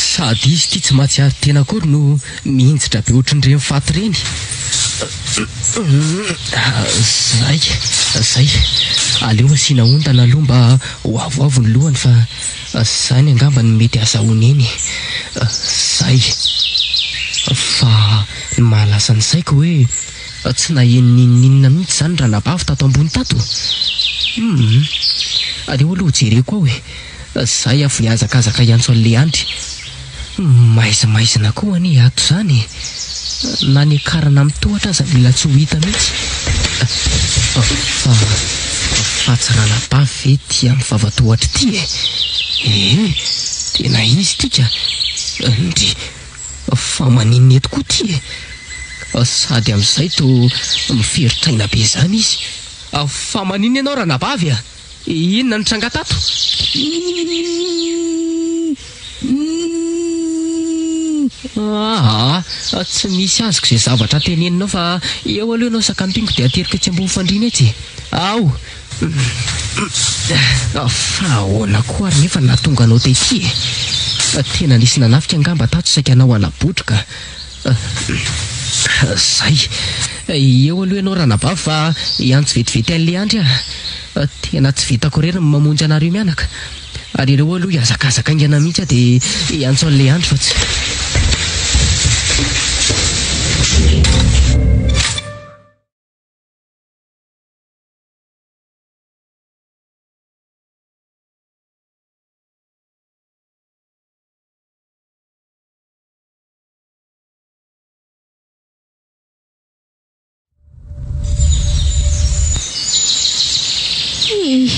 sady izy ity tsy mahatsiary tena akory no mihinjitra be ohatrin'ireny faty reny zay aleo asiana ondana aloha mba ho avoavo ny lohany fa zany angamba ny mety azahoany eny zay fa ny mahalasa ny saiko hoe tsy naheninninina mihitsy zany raha nabavy tato ambony tato aleo aloha jereko ao Zay avy azakazaka iantso an'le andry. Maizimaizina koa any ato zany. Na ny karana amin'ny tohatra aza mila tsy ho hita mihitsy. Fahatsarana bavy ty amin'ny vavatohatra ty tena izy tika. Ndry fa maninona eto koa ty sady amin'izay to miferitraina be zany izy. Fa maninona ianao ranabavy a? Inona ny tranga tato? Tsy misy azoko izay zavatra teneninao fa eo aloha ianao sakampingo dia aterika tsy ambony fandriana etsy. Ao fa ahoana koa ary nefa nahatonga anao taity tena nisy nanafika angamba tato saika anao anabotroka. Zay eo aloha ianao ranabavy fa iantso vetivety an'le andry tena tsy vitako rery ny mamonjy anareo mianaka. Ary ireo aloha iazakazaka aingana mihitsy dia iantso an'le andry fa tsy.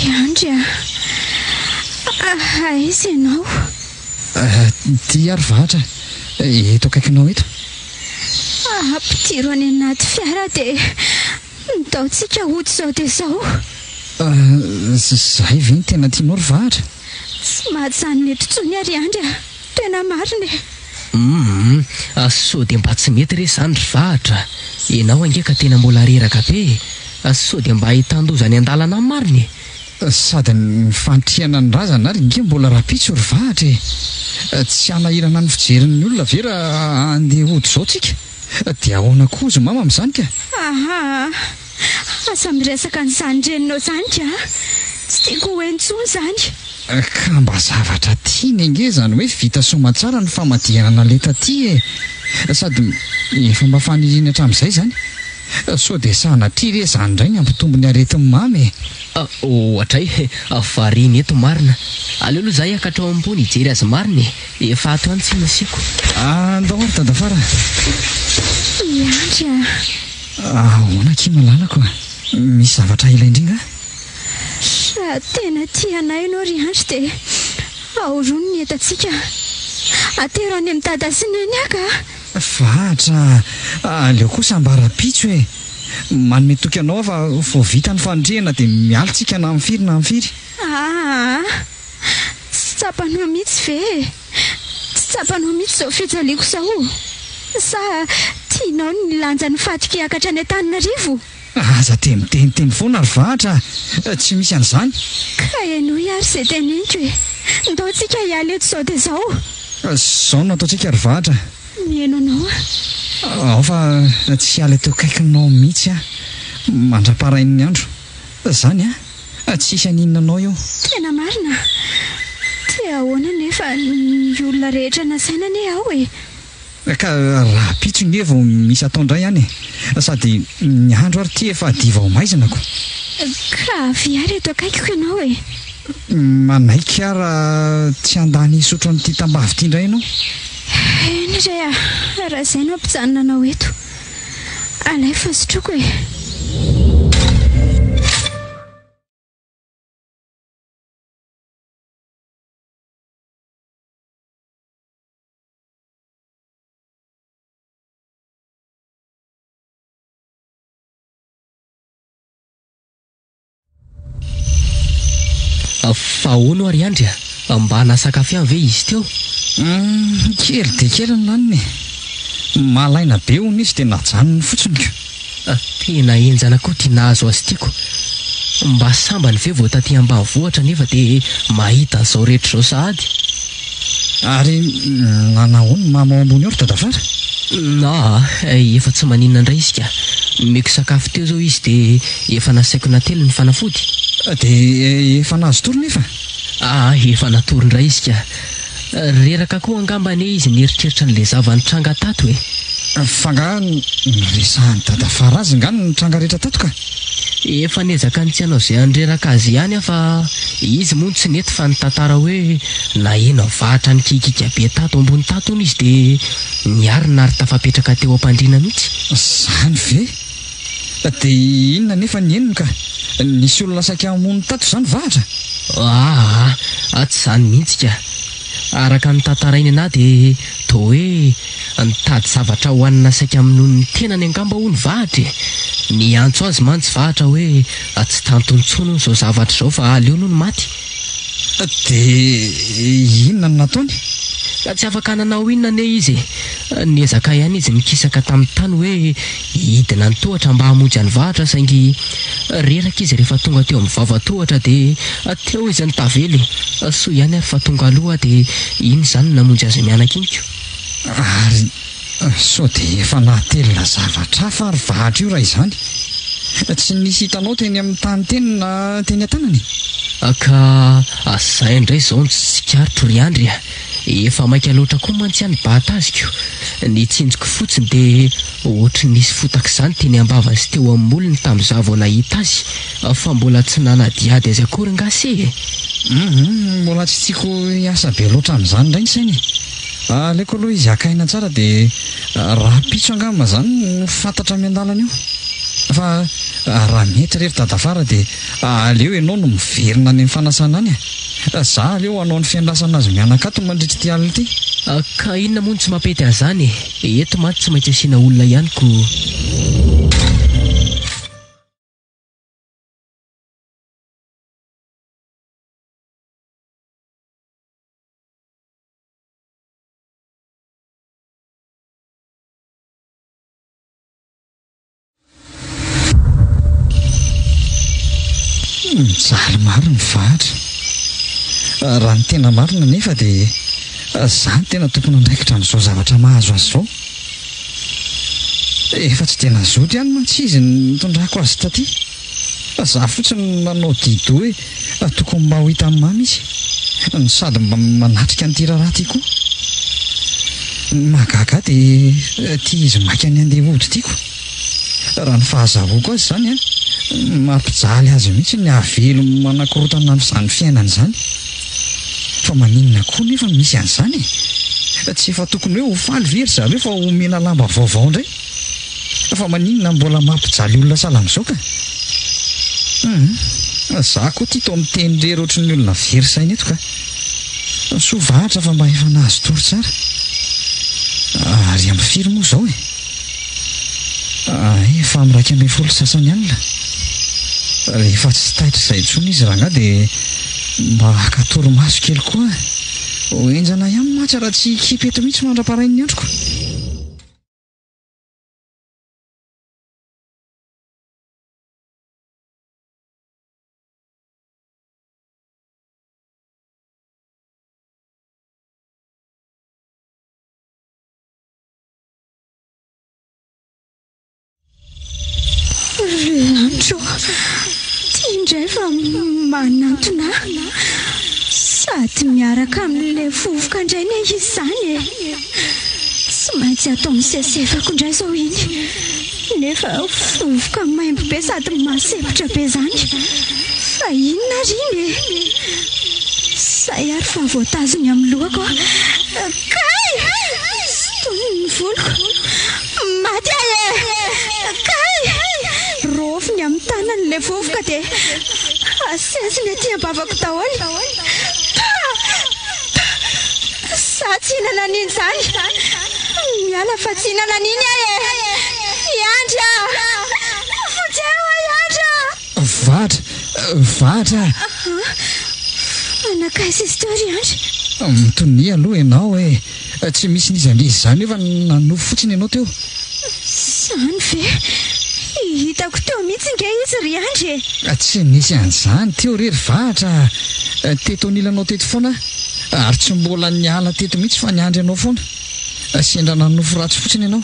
Andry aiza ianao? Ty ary vahatra eto akaikinao eto. Ampitiro any anaty fiara dia nitaontsika hody izao dia izao. Zay ve ny tena tianao ry vahatra? Tsy mahajany mety tsony ary andry tena marina. Sao dia mba tsy mety re zany ry vahatra. Ianao angeka tena mbola reraka be. Sao dia mba hitan-dozany an-dalana mariny. Sady ny fantriana ny razana ary nge mbola rapitso ry vahatra tsy hanahirana ny fijerin'ny olona ve raha andeha hody izao tsika. Dia ahoana koa zo mama amin'izany ka? Asa miresaka n'izany reninao zany ka? Tsy tiako ho entsony zany. Ka mba zavatra tiany nge zany hoe vita somatsara ny famadihana leta ty sady efa mba faniriana hatramin'izay zany. Sao dia sanatria re zany indray ny ampitombony aretin'ny mamy. Ohatray variana eto marina. Aleo aloha zay akatrao ambony hijery azy mariny. Efa ato any tsy masiako. Andao ary tadafara. Andry ahoana kima lalako misy zavatra ilaindringa? Raha tena tianay ianao ry andry dia ahorony ny etantsika. Atero any amin'ny tadasiny aka. Vahatra aleo kosa ambarapitso manome toky anao fa vao vita ny fandrehana dia mialitsika na amfiry na amfiry. Tsy tsapanao mihitsy ve? Tsy tsapanao mihitsy izao fijaliako izao. Sa tianao ny lanja ny fatika hiakatra any Antananarivo? Aza dia miteniteny foana ry vahatra tsy misy an'izany. Ka ianao ihary izay teneniko ndaontsika hiala eto izao dia izao. Izao no ataontsika ry vahatra. Mihaino anao ao fa tsy hiala teo akaikinao mihitsy mandraparain'ny andro zany tsy isy aninona anao eo. Tena marina. Dia ahoana nefa ny olona rehetra nasainany ao ka raha pitso nge vao misy atao indray ihany sady ny andro ary ty efa diva ho maizanako. Ka avy ary eto akaikiko ianao manaika raha tsy andany hisotro amin'ity tambavy ity indray ianao. Indray raha izay no ampijanona anao eto alay fa sotroko Fa ahoana ary andry mba nasakafy ihany ve izy teo? Kely dia kely ny laniny. Malaina be hono izy dia najanony fotsiny ka. Tena enjana koa tia nahazo azy tiako. Mba sambany ve vao taty ambanivohitra nefa dia mahita an'izao rehetra izao sahady. Ary nanahoana mama ao ambony ao ry tadafara? Efa tsy maninona indray izy ka. Meko sakafo teo zao izy dia efa nasaiko natelo ny fanafody. Dia efa nahazo toro nefa? Efa natory indray izy ka. Reraka koa angambany izy nieritreritra n'ilay zavany-tranga tato fa nga niresahany tadafara azy nga ny tranga rehetra tato ka? efa niezaka ny tsy hanao izay andreraka azy ihany fa izy moa tsy nety fa ny tantara hoe na ena vahatra ny kikika be tato ambony tato ony izy dia niary tafapetraka teo am-pandriana mihitsy. Zany ve? Dia inona nefa ny eniny ka? Nisy olona saika amony tato izany vahatra? Tsy izany mihitsy ka. Araka ny tantarainy anahy dia toa hoe nitady zavatra hohanina saika amin'ny ny tenany angamba hono vahatra. Ny antso azy mantsy vahatra hoe tsy tantontsony izao zavatra izao fa aleo noho ny maty. Dia inona no nataony? Tsy afaka nanao inona ane izy. Niezaka ihany izy mikisaka tamin'ny tany hoe hidina ny tohatra mba hamonjy any vahatra saingy reraka izy rehefa tonga teo amin'ny vavatohatra dia teo izy nitavely. Soa ihany ary fa tonga aloha dia iny izany namonjy azy mianan-kiniko. Ary sao dia efa nahatelina zavatra hafa ary vahatra io raha izany. Tsy nisy hitanao teny amin'ny tany teny na teny an-tanany? Ka izay indray izao ny tsikaritro ry Andry. Efa maika loatra koa mantsy any bahataziko. Ny tsinjoko fotsiny dia ohatry nisy fotaka izany teny ambava sy teo amin'ny molony tamin'izaho vao nahita azy fa mbola tsy nanadiady azy akory ngase. Mbola tsy tiako hiasa be loatra amin'izany indray ny sainy. Aleoko aloha izy akaina tsara dia raha pitso angamba izany no fantatra miandalana io. Fa raha mety rery tadafara dia aleo ianao no miverina any amin'ny fanasana any. Za aleo hanao ny fiandrasana azy mianakato mandritra ty alina ty. Ka inona moa tsy mampety an'izany? Eto mantsy tsy maintsy asiana olona ihany ko. Mijaly maro ny vahatra. Raha ny tena marina nefa dia za ny tena tompony andraikitra amin'izao zavatra mahazo azy izao. Efa tsy tena zoto ihany mantsy izy nitondrako azy taty. Za fotsiny nanao dido hoe tokony mba ho hita amin'ny mamy izy, ny sady mba manatrika an'ity raharaha ty koa. Mahagaga dia tia izy maika ny andeha hody tiako. Raha ny fahazahoako azy izany mampijaly azy mihitsy ny havelo manakorotana amin'izany fiainana izany. Fa maninona koa nefa misy an'izany? Tsy efa tokony hoe ho faly very zareo fa homena lamba vaovao indray. Fa maninona mbola mampijaly olona sahala amin'izao ka? Za koa tia tao miteny rery ohatry ny olona very saina eto ka. Soa vahatra fa mba efa nahazo tory tsara. Ary amin'ny firy moa izao efa amin'ny 12 sasany alina. Rehefa tsy taitra izay intsony izy raha dia mba hakatory maso kely koa. Hoenjana ihany matsy raha tsy kipy eto mihitsy mandra-parainy ny androko. Andro, tia indray fa manantona sady miaraka amin'ilay vovoka indray ny izy izany. Tsy maintsy atao misesefako indray izao iny. Nefa vovoka maimbo be sady mahasepitra be izany. Fa inona ry iny? Izay ary fa voatazony amin'ny lohako. Kay! Stony ny voloko. Maty kay! Rofony amin'ny tanan'ilay vovoka dia asesiny aty ambavako daholo. Za tsy hinana an'iny izany. Miala fa tsy hinana an'iny Iandra! Fotseo Iandra! Vahatra! Anakaiza izy teo ry Andra? Mitonia aloha ianao tsy misy n'izy an'izy izany efa nanofo fotsiny ianao teo. Izany ve? Hitako teo mihitsy nge izy ry Andra. Tsy nisy an'izany teo rery vahatra. Teto anilanao teto foana ary tsy mbola niala teto mihitsy fa niandry ianao foana. Sendra nanofo ratsy fotsiny ianao.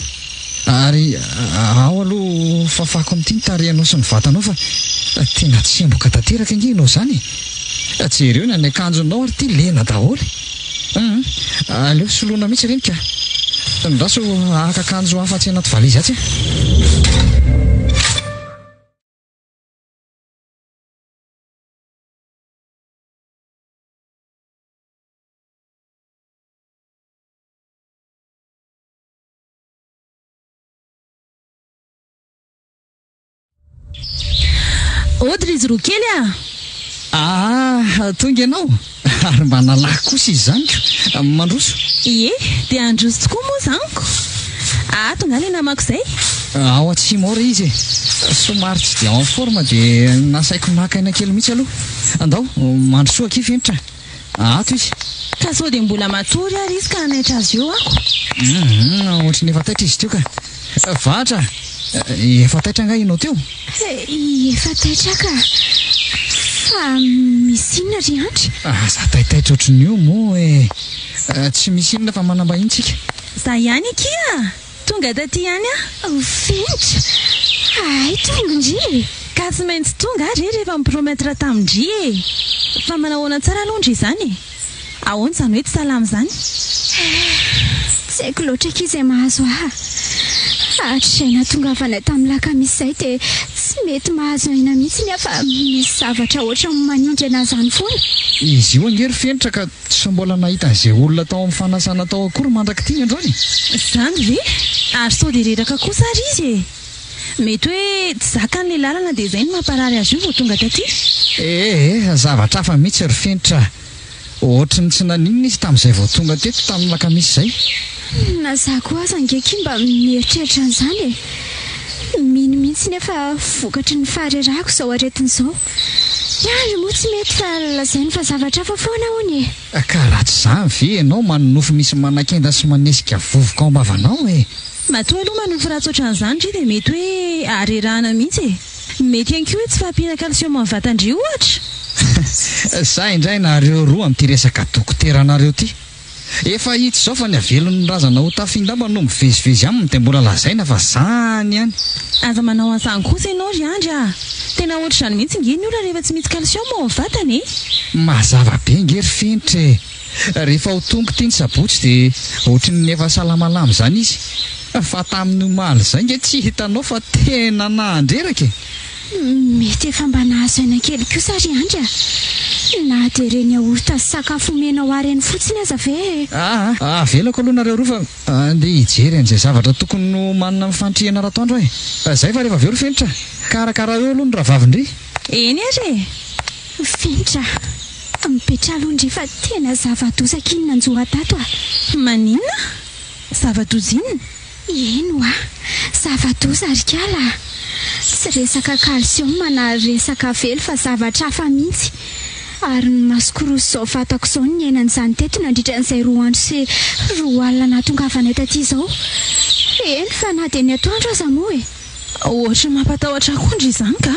Ary ao aloha fafako amin'ity nitarehanao sy ny vatanao fa tena tsemboka tanteraka nge ianao izany. Jereo ny akanjonao ary ty lena daholo. Aleo soloina mihitsy ireny ka. Ndraso aka akanjo hafa tsy anaty valizy atsy. Odry izy roa kely tonga ianao ary mba nalaky kosa izy zany ko mandroso. Ie, dia androso tokoa moa zaniko. Tonga le namako izay. Ao atsy mora izy somary tsy dia en forme dia nasaiko nakaina kely mihitsy aloha. Andao mandrosoa aky fenitra. Ato izy. Ka sao dia mbola matory ary izy ka hanaitra azy eo ako. Ohatrany efa taitra izy teo ka. Vatra, efa taitra nga ianao teo? Efa taitra ka. Fa misy inona ry andra? Za taitaitra ohatran'io moa tsy misy inona fa manambahintsika. Za ihany akia. Tonga taty ihany Fenitra. Tonga ndry. Ka tsy maintsy tonga ary rehefa miprometra tamindry fa manahoana tsara aloha izany. Ahoana izany hoe tsy salama zany? Tsy haiko loatra aky izay mahazo hatrizay natongavana tamin'ny lakamisy izay dia tsy mety mahazo aina mihitsy nefa misy zavatra ohatran'ny manindry an'izany foana. Izy io angery fenitra ka tsy mbola nahita an'izay olona tao amin'ny fanasana tao akory mandrak'ity androany. Zany ve? Ary sao dia reraka kosa ary izy mety hoe tsy zaka n'ilay lalana dia izay no mamparary azy io vao tonga taty. Zavatra hafa mihitsy ry fenitra. Ohatrany tsy naninona izy tamin'izay vao tonga teto tamin'ny lakamisy izay. Na za koa aza angeky mba mieritreritra an'izany mino mihitsy nefa vokatry ny faharerahako izao aretin'izao. Andro moa tsy mety fa lazainy fa zavatra hafa foana hony. Ka raha tsy izany ve ianao manonofo misy manan-kenda sy manesika vovoka ao am-bavanao matoa aloha manonofo raha tsoatran'izany dry dia mety hoe arerahana mihitsy mety ihany koa hoe tsy fahampiana calcium amin'ny vatandry ohatra. Za indray nareo roa amin'ity resaka dokoteranareo ty. Efa hita izao fa ny avelon'ny razana ho tafindamba no mivezivezy aminy dia mbola lazaina fa zany ihany. Aza manao an'izany kosa ianao ry andry tena ohatra izany mihitsy nge ny olona rehefa tsy misy calcium ao amin'ny vatany. Mazava be ngery fenitra. Rehefa ho tonga ty ny sabotsy dia ohatran'ny efa salamalama zany izy. Fa tamin'ny omaly izay nge tsy hitanao fa tena nahandreraka. Mety efa mba nahazo aina kely kosa ry andry na dia reny aorita sy sakafo omena ho areny fotsiny aza ve? Velako aloha nareo roa fa andeha hijery an'izay zavatra tokony no manana mifantrihana ratoandro zay fa rehefa aveo ry fenitra karakara eo aloha ny ravavindry. Eny ary fenitra mipetra aloha ndry fa tena zava-dozaka inona anjoa tato maninona? Zava-doza inona? Eno zava-doza ry kala. Tsy resaka calcium na resaka velo fa zavatra hafa mihitsy. Ary ny masikoroso izao fatako izao ny ainan'izany teto nandritra n'izay 2 andro sy 2 alina natongavana taty izao. Eny fa na dia ny atoandro aza moa ohatra mampatahotra akondry izany ka?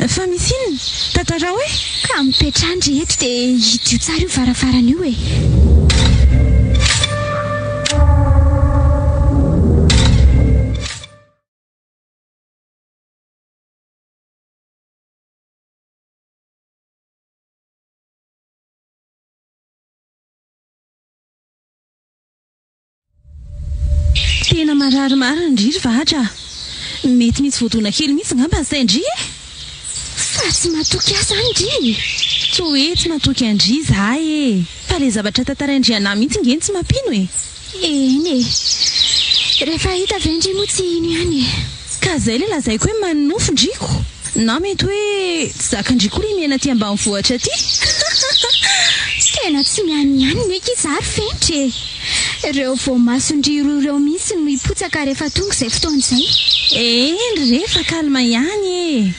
Fa misy inona? Tantara hoe? Ka mipetra andry eto dia hidio tsara io varavarana io Tena marary indriry vahatra. Mety misy voadona kely mihitsy ngamba izay indry fa tsy matoky asa andry. Tsy hoe tsy matoky andry zahay fa le zavatra tantaraindry anahy mihitsy ngeny tsy mampino Eny rehefa hita ve ndry moa tsy ino ihany ka zay le lazaiko hoe manofo ndriko na mety hoe tsy zakandriko ry miaina aty ambanivohitra aty. Tena tsy miany neky izary fenitra ireo voamasondry roa ireo mihitsy no hipotsaka rehefa tonga izay fotoana izay. Eny rehefa kalma ihany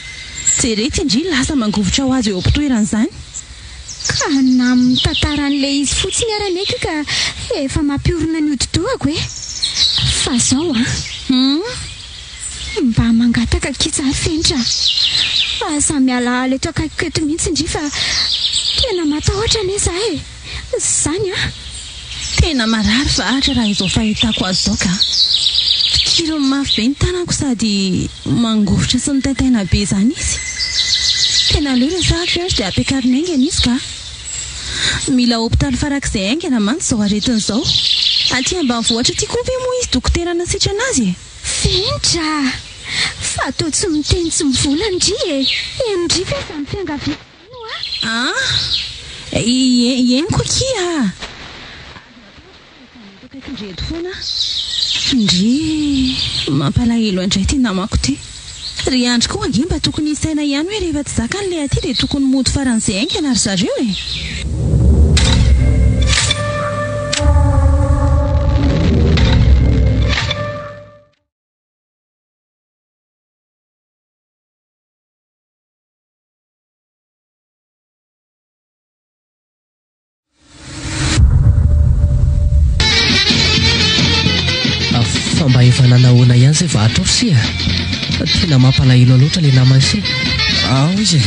jerety indry lasa mangovotra ho azy eo am-pitoeran'izany. Ka na mitantaran'ilay izy fotsiny araneky ka efa mampiorina ny hodi-dohako fa zao mba mangataka kitsary fenitra. Asa mialaala eto akaiko eto mihitsy indry fa tena matahotra ane zahay. Zany tena marary vahatra raha izao fahitako azy zao ka. Fikiro mafy be ny tanako sady mangovotra sy nitaitaina be zany izy. Tena leo resahatra eo dia ampiakarina aingana izy ka. Mila hopitaly farak'izay aingana mantsy zao aretin'izao. Aty ambanivohitra ty koa ve moa izy dokotera nasitrana azy Fenitra fa to tsy miteny tsy mivola ndry endry ve izany fiangaviana Yenko kia ndreto foana ndry mampalahelo andray ty namako ty ry andro koa ange mba tokony isaina ihany hoe rehefa tsy zaka n'ilay aty dia tokony mody faran'izay aingana ry zareo e. Mba efa nanahoana ihany izay vahatra osia tena mampalahelo loatra ilay namana sy izy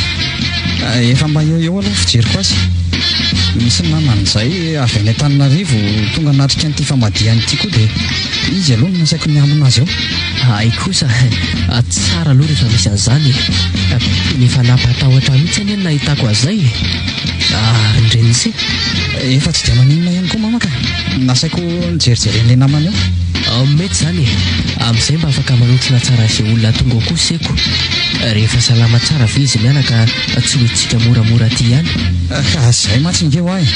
efa mba eo aloha fijeriko azy misy naman'izay avy any Antananarivo tonga natrika an'ity famadihany ity koa dia izy aloha no nasaiko niamina azy eo. Ay kosa tsara aloha rehefa misy an'izany nefa nampatahotra mihitsy any nahitako azay indreny sy efa tsy dia maninona ihany koa mamaka nasaiko nijerijeren'ilay namana eo. Mety izany amin'izay mba afaka manotrona tsara izay olona tonga ao koa seko rehefa salama tsara ve izy mianaka tsy hoentsika moramora aty ihany ka izay matsingeo ahy.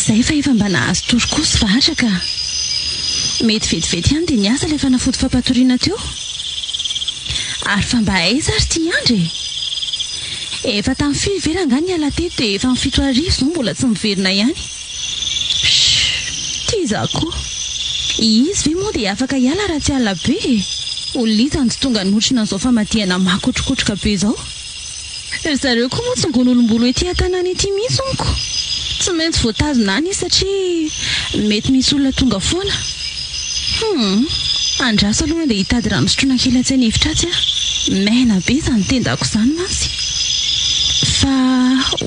Zay fa efa mba nahazo torokosy vahatra ka mety vetivety ihany dia niasa ilay fanafody fampatoriana teo ary fa mba aiza ary ty andry efa tamin'ny fiveranga ny ala teto dia efa amin'ny 7 arivo izao mbola tsy miverina ihany. Ty za koa izy ve moa dia afaka hiala raha tsy ala be olizany tsy tonga notrina an'izao famadihana makotrokotroka be izao. Ry zareo koa moa tsy ngon'olombolo ety an-tanàna ety mihitsy onko tsy maintsy voatazona any satria mety misy olona tonga foana. Andraso aloha dia hitady rano sotroina kely an-tsaina hevitra atsy maina be izany tendako izany mantsy fa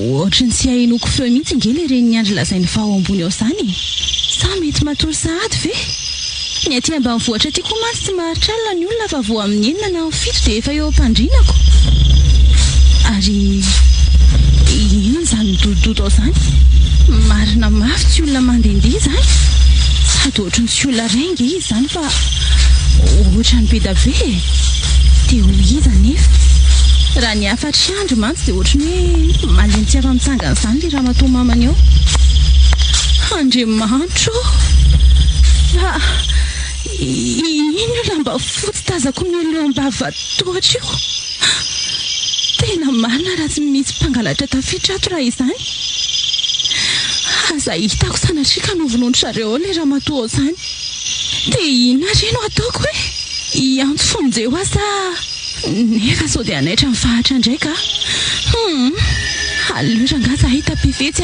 ohatrany tsy hainoko feo mihitsy ngely ireny andro lazainy fa ao ambony ao izany sa mety matory sahady ve ny aty ambanivohitra aty koa mantsy tsy maharitra alina ny olona fa vo amin'ny 9 na 7 dia efa eo am-pandrinako ary ino izany midodododo ao izany marina mafy tsy olona mandehandeha izany sady ohatrany tsy olona rainga izy izany fa ohatrany be da be dia olo iza nefa raha ny afatry andro mantsy dia ohatrany hoe malemy tsy afa-mitsangana izany ilay raha matoa mamany ao. Andriamanitro fa ino lamba fotsy tazako mioleo am-bava tohatra io tena marina raha tsy misy mpangalatra tafiditra ato raha izany aza hitako sanatria ka novonondro zareo ao ilay raha matoa ao izany dia inona reno ataoko hoe iantso fonjeo asa nefa sao dia anaitra amin'ny fahatra indraika aleo rangaza hita pivetsy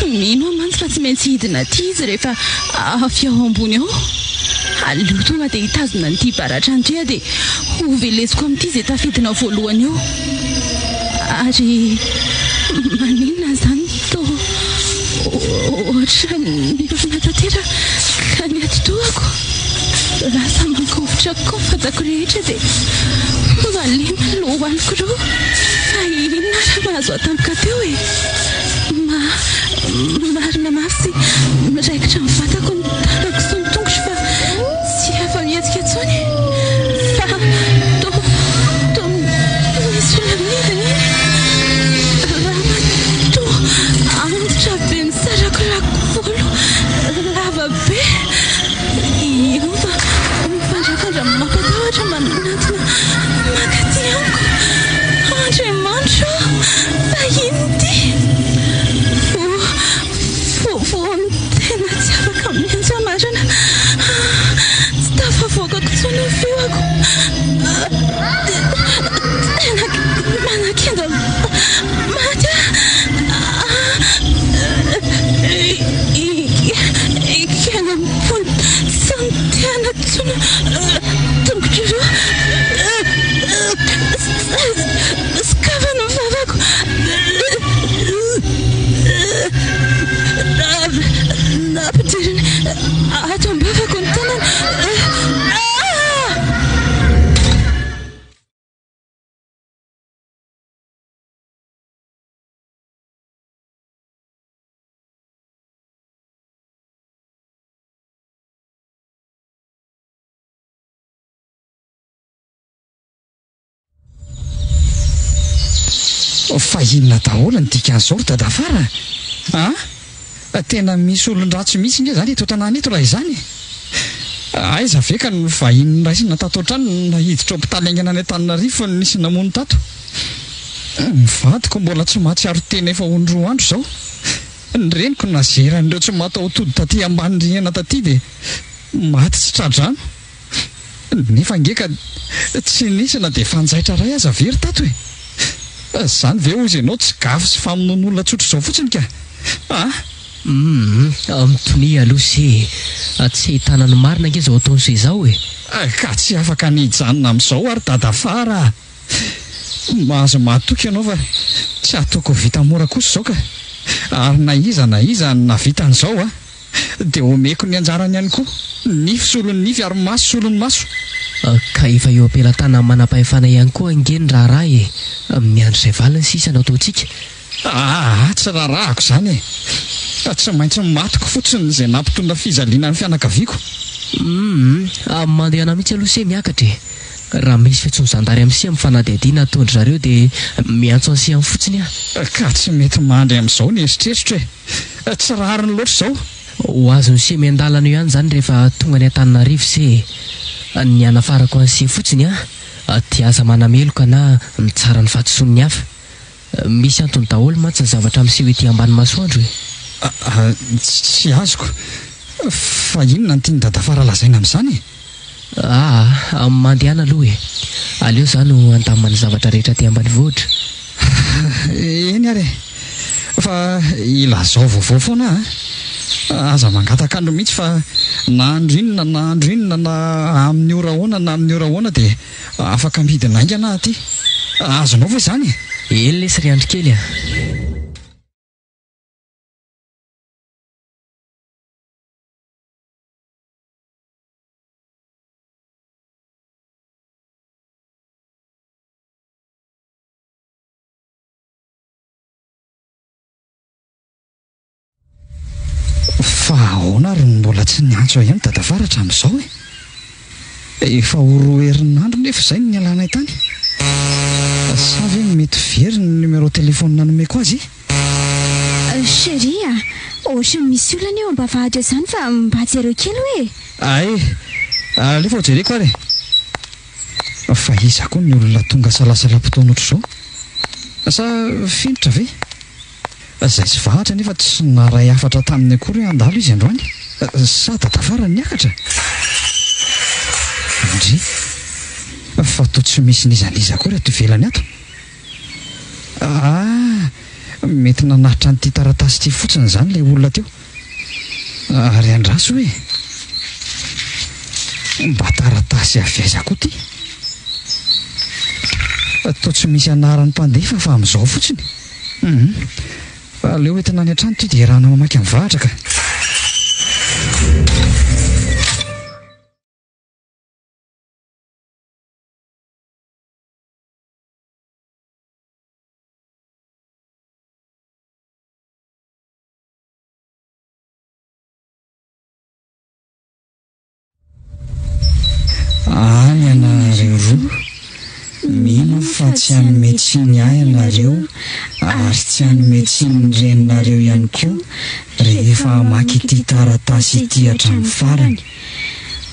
mino aho mantsy fa tsy maintsy hidina aty izy rehefa avy ao ambony ao aleo tonga dia hitazona nyity baratra anty dia hoveleziko amin'ity izay tafidina voalohany eo ary maninona izany to ohatra mirofina tatera ka ny atotoako lasa mankovitra koa fatako rehetra dia malema lohaniko roa fa inona raha mahazo atampoka teo e marina mafy sy miraikitra mivatako ny tanako sy ny tongotro fa tsy afa-mihetsika intsony fa to misy olanidiny raha antitra be ny sarako rakolo lava be io fa mifandrakandra mampatahotra manatona makaty amiko Andriamanitro fa ino ty vo tena tsy afaka miantsy amara fa inona daholo ny dikan'izao ry dadafara tena misy olon-dratsy mihitsy nge zany eto tanàna eto raha izany aiza ve ka ny vahiny raisina tato an-trano nahiditra hopitaly aingana any Antananarivo ny nisy namono tato mivadiko mbola tsy mahatsiaro tena efa ondroa andro zao ny reniko nazeran'ireo tsy matao tody taty ambany rihana taty dia maty tsy tradrano nefa ngeka tsy nisy na dia fanjaitra ray aza very tato zany ve ozy ianao tsy gafy sy famonoan'olona tsotra izao fotsiny ka mitony aloha se tsy ahitana ny marina nge zao ataon'izay izao ka tsy afaka nijanona amin'izao ary dadafara mahazo mahatoky ianao fa tsy ataoko vita mora kosa izao ka ary na iza navitan'izao dia omeko ny anjarany ihany koa nify solony nify ary maso solony maso ka efa eo ampelatana manam-pahefana ihany koa angeny raharaha amin'ny andro izay valiny sisa no ataontsika tsy raharahako zany tsy maintsy matoko fotsiny izay nampitondra fizaliana ny fianakaviako mandehana mihitsy aloha se miakatra raha misy fitsonjandary amin'ny sia mifanadihadiana ataondry zareo dia miantso ansia amin'ny fotsiny ka tsy mety mandry amin'izao ny eritreritro tsy rariny loatra izao ho azo ny se miandalana eo ihany zany rehefa tonga ny Antananarivo se ny anafarako ansia fotsiny tiaza manameloka na mitsara ny fahatoson'ny hafa misy antony daholo mantsy ny zavatra amin'ny seho ety ambany masoandro tsy azoko fa inona ny tiany dadafara lazaina amin'izany mandehana aloha aleo zany no andamany zavatra rehetra ty ambany vohitra eny ary fa ilazao vaovao foana aza mangatakandro mihitsy fa na andro inona na amin'ny ora ahoana dia afaka midina aingana aty azonao va izany ely lesy ry andro kely fa ahoana ary mbola tsy niantso ihany dadafaratra amin'izao efa oroa herinandro nefa izay ny alana tany sa ve mety very ny numéro telefônina nomeko azy chéri ohatra misy olana eo ambavahatra izany fa mbatsy kely hoe alefa ho jereko ary fa iza koa ny olona tonga salasalam-potoana ohatr'izao sa finitra ve izay sy vahatra nefa tsy naray afatra taminy akory andalo izy androany sa dadafara niakatra indry fa to tsy misy nizaniza kory ato ivelany ato mety nanahitra nyity taratasy ty fotsiny zany ilay olona teo ary andraso hoe mba taratasy avy aiza koa ty to tsy misy anarany mpandefa fa amin'izao fotsiny aleo entina any an-trano ty dia rahana mamaky amin'ny vahatra ka any anareo roa mino fa tsy hanome tsiny ahy ianareo ary tsy hanome tsiny ny reninareo ihany koa rehefa hamaky ity taratasy ity hatramin'ny farany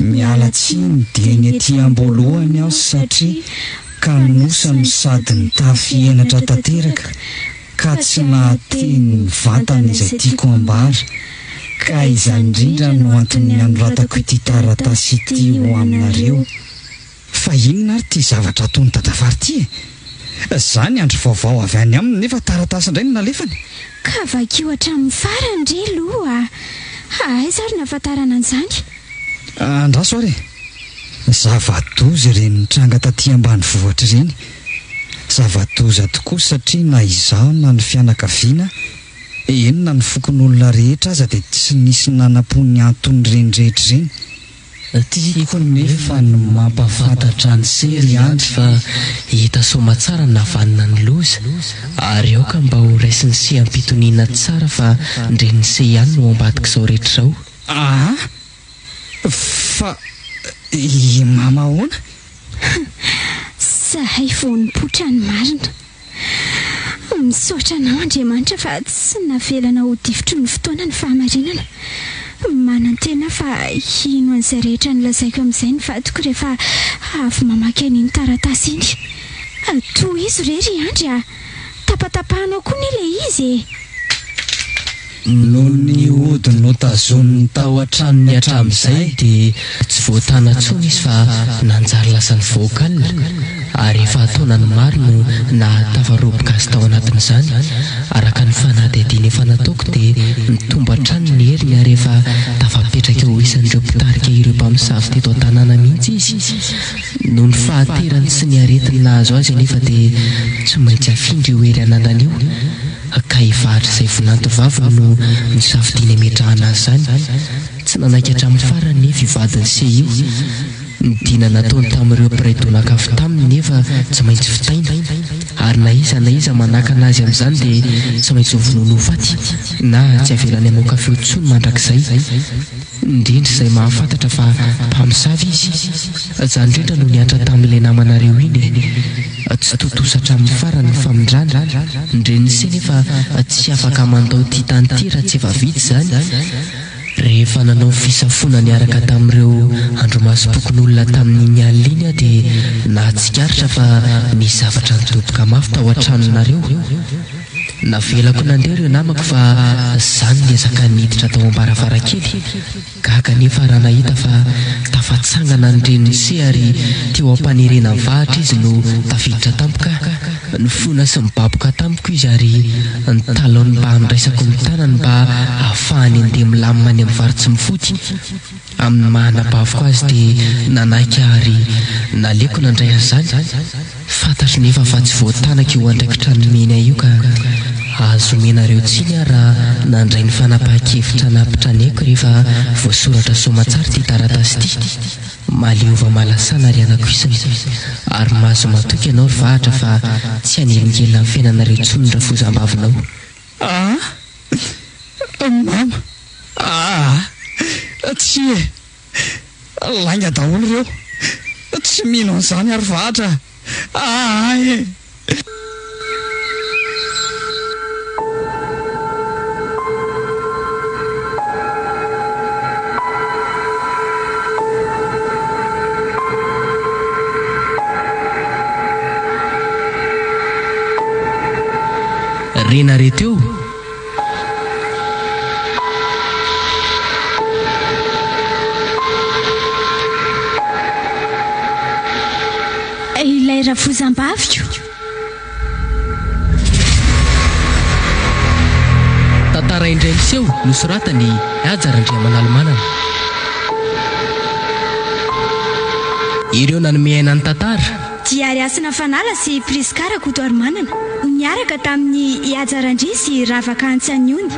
miala tsiny dia ny ety amboalohany aho satria kanosany sady nitafy henatra tanteraka ka tsy nahateny ny vatana izay tiako ambara ka izany indrindra no antony anoratako ity taratasy ity ho aminareo fa inona ary ty zavatra ataony dadafara ty zany andro vaovao avy any aminy nefa taratasy indray no nalefany ka vakio hatramin'ny farany ndre loha aiza ary nahafantarana an'izany andraso ary zava-doza ireny nitranga taty ambany vohatra ireny zava-doza tokoa satria na izaho na ny fianakaviana enona ny fokon'olona rehetra aza dia tsy nisy nanam-pony antony ireny rehetra ireny tiako nefa ny mampafantatra ny sery andry fa hita soma tsara ny navanina ny loza ary aoka mba ho raisiny se ampitoniana tsara fa ndre ny se ihany no ambadika izao rehetra izao fa mama ahoana zahay vo nipotra ny marina misaotra anao Andriamanitra fa tsy navelana ho difitro ny fotoana ny fahamarinana. Manantena fa ino an'izay rehetra nilazaiko amin'izay ny vadiko rehefa avy mamaky an'iny taratasy iny. Toa izy rery Andry tapatapahanao koa ny ilay izy no ny hodiny no tazoniny tao an-tranony hatramin'izay dia tsy voatana tsony izy fa nanjary lasany voakalina ary efa ataonany maro no nahatafaroboka azy tao anatin'izany. Araka ny fanadihadiana efa nataoko dia nitomba hatrany ny heriny ary efa tafapetraka eo isan'ireo mpitarika ireo mpamosavy teto an-tanàna mihitsy izy. No ny fahaterany sy ny aretiny nahazo azy anefa dia tsy maintsy afindra eo ery ananan'io ka hivahatra izay vonanto vaviny no nisafidiana imetrahana azy zany. Tsy nanaiky hatramin'ny farany nefa hivadiny se io. Ny dina nataony tamin'ireo mpiray donakafy taminy nefa tsy maintsy fitaina ary na iza manaka anazy amin'izany dia tsy maintsy ho vonoina ho faty na tsy avelany hamoaka feo tsony mandrakizay. Indrindra izay mahafantatra fa mpamosavy izy. Izany indrindra no niantra tamin'ilay namanareo iny. Tsy totosatra amin'ny farany ny famindrana. Indreny se nefa tsy afaka mandao tia tantira tsy efa vitsy izany. Rehefa nanao fisafona niaraka tamin'ireo andromasom-pokon'olona tamin'iny alina iny dia nahatsikaritra fa ny zavatra nidoboka mafy tao an-tranonareo. Navelako nandeha ireo namako fa izany niezaka niditra tao am-baravarakely gaga nefa raha nahita fa tafatsangana ny reniny se ary teo am-panerena mivahatra izy no tafiditra tampoka. Nifona sy mibaboka tampoka izy ary nitalaony mba handraisako ny tanany mba ahafahany andeha milamina any amin'ny varotsy mifody. Amin'ny mahanabaviko azy dia nanaiky ary naleko nandray azy zany. Fantatro nefa fa tsy voatanaka io andraikitra ny mena io ka azo menareo tsiny raha nandray ny fanapahan-kevitra napitraneako rehefa voasoratra soamatsara ty taratasy ty. Maleova malasana ary anako isany ary mahazo matoky ianao ry vahatra fa tsy hanelingelina amin'ny fiainanareo tsony raha fozam-bavinao. Mama tsy lainga daholo ireo tsy mino an'izany ary vahatra. Rena reteo ilay rafozam-baviko. tantara indray miseho nosoratany Ajarandriamanalomanana. Ireo nanome aina ny tantara Diary Asina Fanala sy Priskara Kotoarimanana niaraka tamin'ny Ajarandry sy Ravaka Antsianyony.